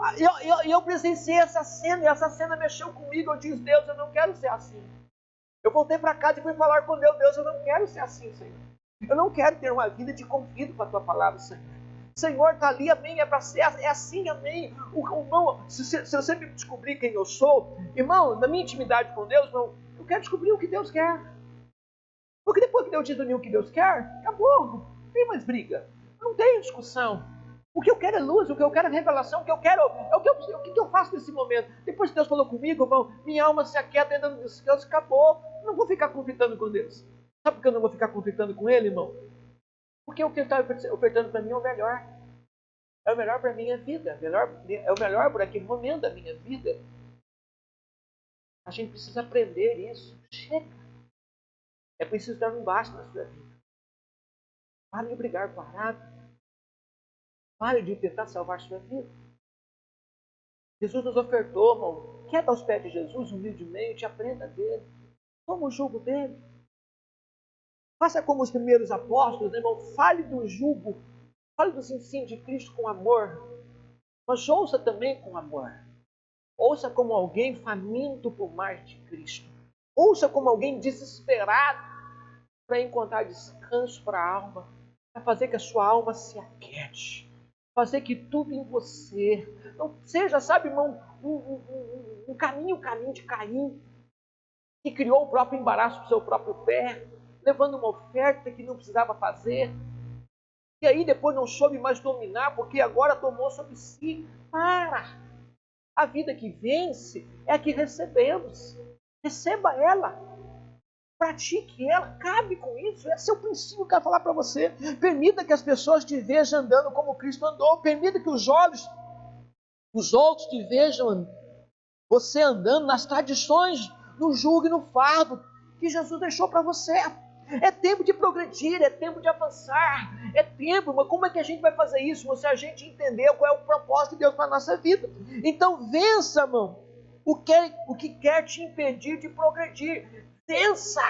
Speaker 1: eu presenciei essa cena, e essa cena mexeu comigo. Eu disse, Deus, eu não quero ser assim. Eu voltei para casa e fui falar com Deus, Deus, eu não quero ser assim, Senhor. Eu não quero ter uma vida de conflito com a Tua palavra, Senhor. Senhor, está ali, amém, é para ser, é assim, amém. Irmão, se você me descobrir quem eu sou, irmão, na minha intimidade com Deus, irmão, eu quero descobrir o que Deus quer. Porque depois que Deus diz o que Deus quer, acabou, não tem mais briga, não tem discussão. O que eu quero é luz, o que eu quero é revelação, o que eu quero é o que eu faço nesse momento. Depois que Deus falou comigo, irmão, minha alma se aquieta dentro do descanso, acabou. Eu não vou ficar conflitando com Deus. Sabe por que eu não vou ficar conflitando com Ele, irmão? Porque o que Ele está ofertando para mim é o melhor. É o melhor para a minha vida. É o melhor por aquele momento da minha vida. A gente precisa aprender isso. Chega. É preciso dar um basta na sua vida. Pare de brigar com o arado. Pare de tentar salvar sua vida. Jesus nos ofertou, irmão. Quer dar aos pés de Jesus humildemente? Aprenda dele. Toma o jugo dele. Faça como os primeiros apóstolos, né, irmão? Fale do jugo. Fale dos ensinos de Cristo com amor. Mas ouça também com amor. Ouça como alguém faminto por mais de Cristo. Ouça como alguém desesperado para encontrar descanso para a alma. Para fazer que a sua alma se aquiete. Fazer que tudo em você não seja, sabe, irmão, um caminho de Caim, que criou o próprio embaraço para o seu próprio pé, levando uma oferta que não precisava fazer, e aí depois não soube mais dominar, porque agora tomou sobre si. Para! A vida que vence é a que recebemos. Receba ela. Pratique ela, cabe com isso. Esse é o princípio que eu quero falar para você. Permita que as pessoas te vejam andando como Cristo andou. Permita que os outros te vejam você andando nas tradições, no jugo e no fardo que Jesus deixou para você. É tempo de progredir, é tempo de avançar, é tempo, mas como é que a gente vai fazer isso? Se a gente entender qual é o propósito de Deus para a nossa vida. Então vença, irmão, o que quer te impedir de progredir. Vença!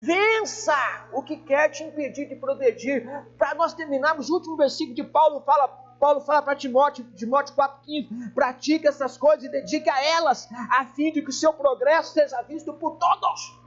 Speaker 1: Vença o que quer te impedir de progredir. Para nós terminarmos, o último versículo de Paulo fala para Timóteo 4,15, pratique essas coisas e dedique a elas, a fim de que o seu progresso seja visto por todos.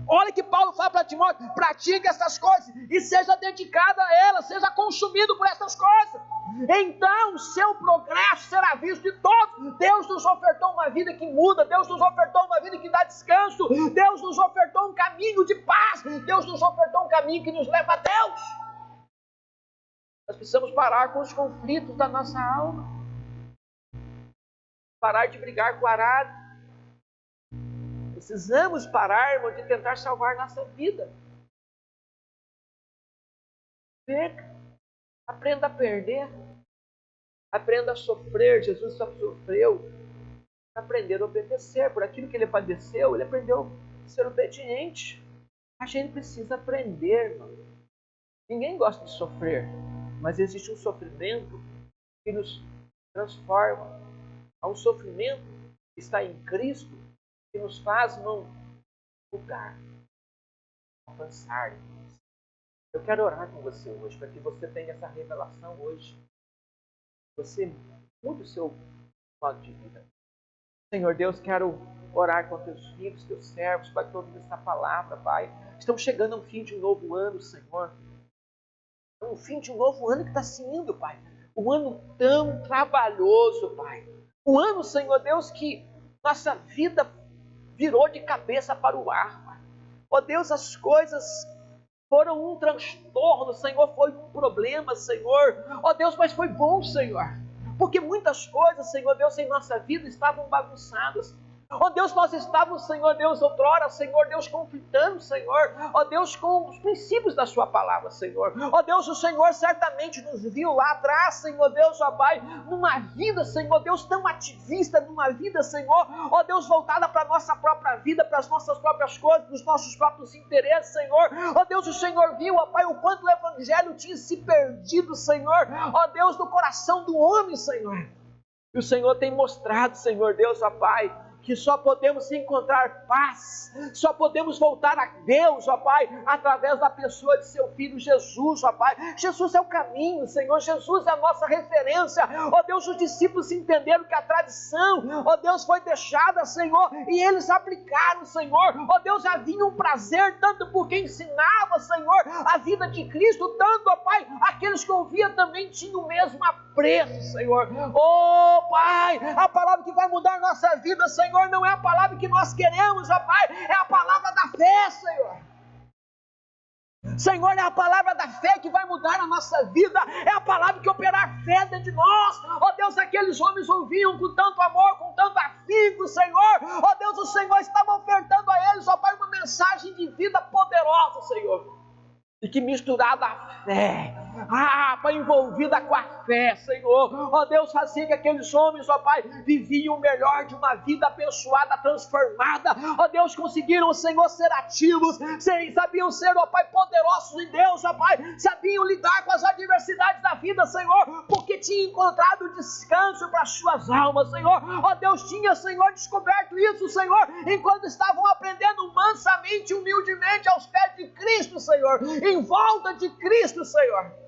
Speaker 1: Olha que Paulo fala para Timóteo, pratique essas coisas e seja dedicado a elas, seja consumido por essas coisas. Então o seu progresso será visto de todos. Deus nos ofertou uma vida que muda, Deus nos ofertou uma vida que dá descanso, Deus nos ofertou um caminho de paz, Deus nos ofertou um caminho que nos leva a Deus. Nós precisamos parar com os conflitos da nossa alma, parar de brigar com o arado. Precisamos parar, irmão, de tentar salvar nossa vida. Perca. Aprenda a perder. Aprenda a sofrer. Jesus só sofreu para aprender a obedecer. Por aquilo que ele padeceu, ele aprendeu a ser obediente. A gente precisa aprender, irmão. Ninguém gosta de sofrer, mas existe um sofrimento que nos transforma. Há um sofrimento que está em Cristo, que nos faz não lugar, avançar. Eu quero orar com você hoje, para que você tenha essa revelação hoje. Você mude o seu modo de vida. Senhor Deus, quero orar com teus filhos, teus servos, Pai, que ouvem esta palavra, Pai. Estamos chegando ao fim de um novo ano, Senhor. É um fim de um novo ano que está se indo, Pai. Um ano tão trabalhoso, Pai. Um ano, Senhor Deus, que nossa vida virou de cabeça para o ar, Pai. Ó Deus, as coisas foram um transtorno, Senhor, foi um problema, Senhor. Ó Deus, mas foi bom, Senhor. Porque muitas coisas, Senhor Deus, em nossa vida estavam bagunçadas. Ó Deus, nós estávamos, Senhor Deus, outrora, Senhor Deus, conflitando, Senhor, ó Deus, com os princípios da sua palavra, Senhor. Ó Deus, o Senhor certamente nos viu lá atrás, Senhor Deus, ó Pai, numa vida, Senhor Deus, tão ativista, numa vida, Senhor, ó Deus, voltada para a nossa própria vida, para as nossas próprias coisas, para os nossos próprios interesses, Senhor. Ó Deus, o Senhor viu, ó Pai, o quanto o Evangelho tinha se perdido, Senhor, ó Deus, no coração do homem, Senhor. E o Senhor tem mostrado, Senhor Deus, ó Pai, que só podemos encontrar paz, só podemos voltar a Deus, ó Pai, através da pessoa de seu Filho Jesus, ó Pai. Jesus é o caminho, Senhor, Jesus é a nossa referência. Ó Deus, os discípulos entenderam que a tradição, ó Deus, foi deixada, Senhor, e eles aplicaram, Senhor. Ó Deus, havia um prazer, tanto porque ensinava, Senhor, a vida de Cristo, tanto, ó Pai, aqueles que ouviam também tinham o mesmo apreço, Senhor. Ó Pai, a palavra que vai mudar a nossa vida, Senhor, não é a palavra que nós queremos, ó Pai, é a palavra da fé, Senhor. Senhor, é a palavra da fé que vai mudar a nossa vida, é a palavra que operar fé dentro de nós. Ó Deus, aqueles homens ouviam com tanto amor, com tanto afinco, Senhor. Ó Deus, o Senhor estava ofertando a eles, ó Pai, uma mensagem de vida poderosa, Senhor. E que misturada a fé, Pai, envolvida com a fé, Senhor, ó Deus, fazia que aqueles homens, ó Pai, viviam o melhor de uma vida abençoada, transformada, ó Deus, conseguiram, Senhor, ser ativos, sabiam ser, ó Pai, poderosos em Deus, ó Pai, sabiam lidar com as adversidades da vida, Senhor, porque tinham encontrado descanso para as suas almas, Senhor, ó Deus, tinha, Senhor, descoberto isso, Senhor, enquanto estavam aprendendo mansamente, humildemente aos pés de Cristo, Senhor, em volta de Cristo, Senhor.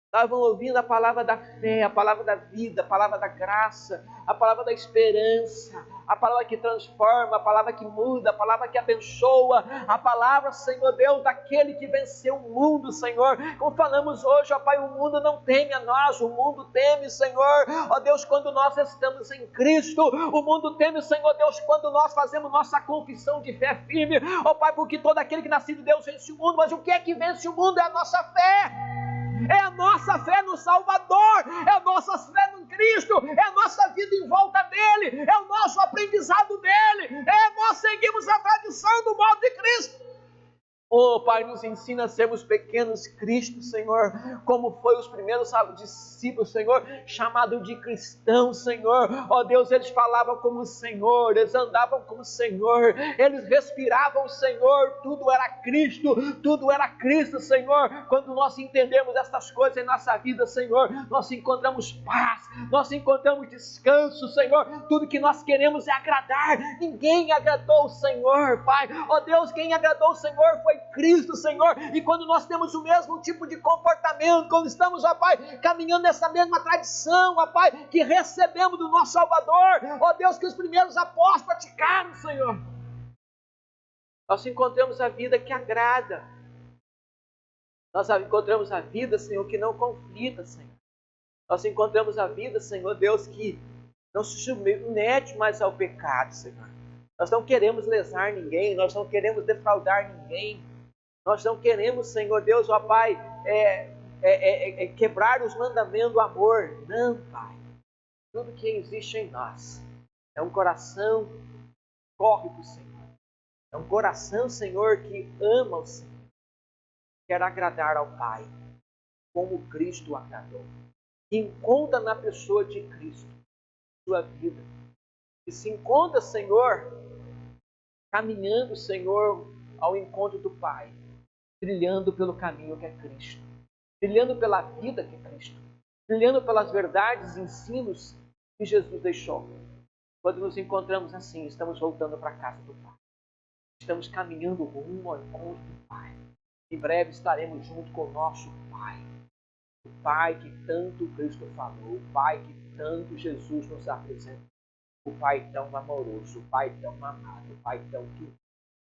Speaker 1: Estavam ouvindo a palavra da fé, a palavra da vida, a palavra da graça, a palavra da esperança, a palavra que transforma, a palavra que muda, a palavra que abençoa, a palavra, Senhor Deus, daquele que venceu o mundo, Senhor. Como falamos hoje, ó Pai, o mundo não teme a nós, o mundo teme, Senhor, ó Deus, quando nós estamos em Cristo, o mundo teme, Senhor Deus, quando nós fazemos nossa confissão de fé firme, ó Pai, porque todo aquele que nasce de Deus vence o mundo, mas o que é que vence o mundo? É a nossa fé. É a nossa fé no Salvador, é a nossa fé no Cristo, é a nossa vida em volta dele, é o nosso aprendizado dele, nós seguimos a tradição do modo de Cristo. Oh, Pai, nos ensina a sermos pequenos Cristo, Senhor, como foi os primeiros discípulos, Senhor, chamado de cristãos, Senhor. Oh, Deus, eles falavam como o Senhor, eles andavam como o Senhor, eles respiravam o Senhor, tudo era Cristo, Senhor. Quando nós entendemos estas coisas em nossa vida, Senhor, nós encontramos paz, nós encontramos descanso, Senhor. Tudo que nós queremos é agradar. Ninguém agradou o Senhor, Pai. Oh, Deus, quem agradou o Senhor foi Cristo, Senhor, e quando nós temos o mesmo tipo de comportamento, quando estamos, ó Pai, caminhando nessa mesma tradição, ó Pai, que recebemos do nosso Salvador, ó Deus, que os primeiros apóstolos praticaram, Senhor, nós encontramos a vida que agrada, nós encontramos a vida, Senhor, que não conflita, Senhor, nós encontramos a vida, Senhor Deus, que não se submete mais ao pecado, Senhor. Nós não queremos lesar ninguém, nós não queremos defraudar ninguém, nós não queremos, Senhor Deus, ó Pai, quebrar os mandamentos do amor. Não, Pai. Tudo que existe em nós é um coração que corre para o Senhor. É um coração, Senhor, que ama o Senhor. Quer agradar ao Pai, como Cristo agradou. Que encontra na pessoa de Cristo sua vida. E se encontra, Senhor, caminhando, Senhor, ao encontro do Pai, trilhando pelo caminho que é Cristo, trilhando pela vida que é Cristo, trilhando pelas verdades e ensinos que Jesus deixou. Quando nos encontramos assim, estamos voltando para a casa do Pai. Estamos caminhando rumo ao encontro do Pai. Em breve estaremos junto com o nosso Pai. O Pai que tanto Cristo falou, o Pai que tanto Jesus nos apresentou. o Pai tão amoroso, o Pai tão amado, o Pai tão querido.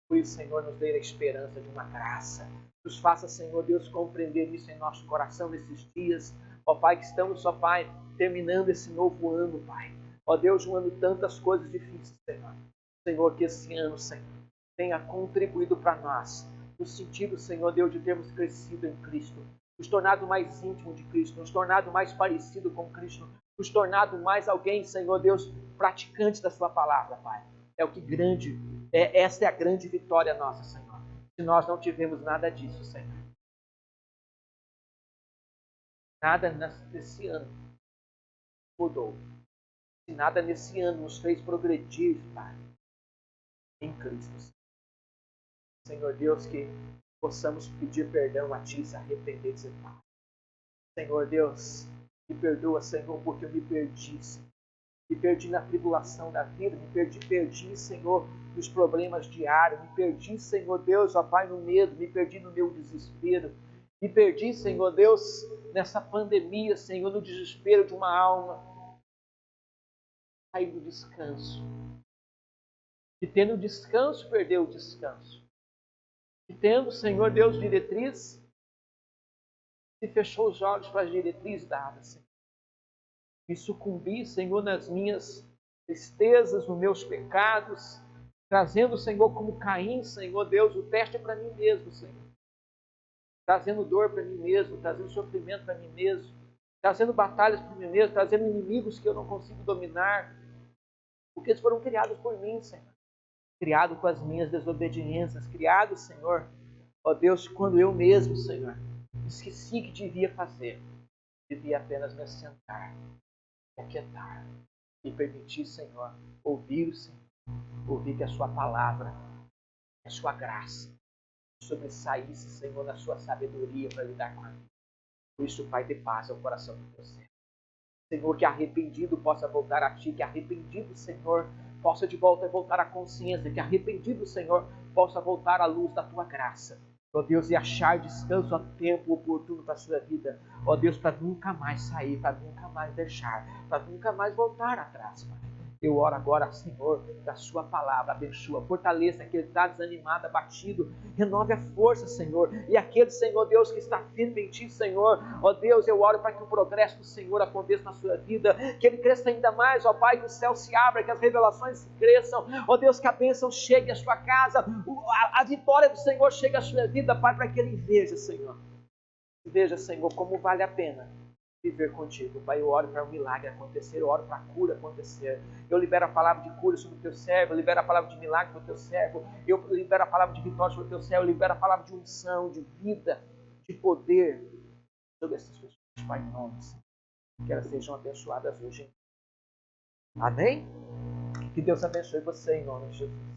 Speaker 1: Por isso, Senhor, nos dê a esperança de uma graça. Nos faça, Senhor Deus, compreender isso em nosso coração nesses dias. Ó Pai, que estamos, ó Pai, terminando esse novo ano, Pai. Ó Deus, um ano de tantas coisas difíceis, Senhor. Senhor, que esse ano, Senhor, tenha contribuído para nós, no sentido, Senhor Deus, de termos crescido em Cristo, nos tornado mais íntimo de Cristo, nos tornado mais parecido com Cristo, nos tornado mais alguém, Senhor Deus, praticante da sua palavra, Pai. É o que grande, esta é a grande vitória nossa, Senhor. Se nós não tivemos nada disso, Senhor. Nada nesse ano mudou. Se nada nesse ano nos fez progredir, Pai, em Cristo. Senhor Deus, que possamos pedir perdão a Ti, se arrepender e dizer, Pai, Senhor Deus, me perdoa, Senhor, porque eu me perdi, Senhor. Me perdi na tribulação da vida, me perdi, Senhor, nos problemas diários, me perdi, Senhor Deus, ó Pai, no medo, me perdi no meu desespero, me perdi, Senhor Deus, nessa pandemia, Senhor, no desespero de uma alma, sair do descanso, e tendo descanso, perdeu o descanso, e tendo, Senhor Deus, diretriz, se fechou os olhos para as diretrizes dadas, Senhor. Me sucumbi, Senhor, nas minhas tristezas, nos meus pecados, trazendo, Senhor, como Caim, Senhor Deus, o teste para mim mesmo, Senhor. Trazendo dor para mim mesmo, trazendo sofrimento para mim mesmo, trazendo batalhas para mim mesmo, trazendo inimigos que eu não consigo dominar, porque eles foram criados por mim, Senhor. Criado com as minhas desobediências, criado, Senhor, ó Deus, quando eu mesmo, Senhor, esqueci que devia fazer, devia apenas me assentar, aquietar e permitir, Senhor, ouvir o Senhor, ouvir que a sua palavra, a sua graça, sobressaísse, Senhor, na sua sabedoria para lidar com a vida. Por isso, Pai, dê paz ao coração do teu servo. Senhor, que arrependido possa voltar a Ti, que arrependido, Senhor, possa de volta voltar à consciência, que arrependido, Senhor, possa voltar à luz da Tua graça. Ó Deus, e achar descanso a tempo oportuno para a sua vida. Ó Deus, para nunca mais sair, para nunca mais deixar, para nunca mais voltar atrás, Pai. Eu oro agora, Senhor, da sua palavra, abençoa, fortaleça aquele que está desanimado, abatido, renove a força, Senhor, e aquele, Senhor Deus, que está firme em Ti, Senhor, ó Deus, eu oro para que o progresso do Senhor aconteça na sua vida, que Ele cresça ainda mais, ó Pai, que o céu se abra, que as revelações cresçam, ó Deus, que a bênção chegue à sua casa, a vitória do Senhor chegue à sua vida, Pai, para que Ele veja, Senhor, como vale a pena viver contigo. Pai, eu oro para um milagre acontecer, eu oro para a cura acontecer. Eu libero a palavra de cura sobre o teu servo, eu libero a palavra de milagre sobre o teu servo, eu libero a palavra de vitória sobre o teu servo, eu libero a palavra de unção, de vida, de poder sobre essas pessoas, Pai, em nome, que elas sejam abençoadas hoje. Amém? Que Deus abençoe você em nome de Jesus.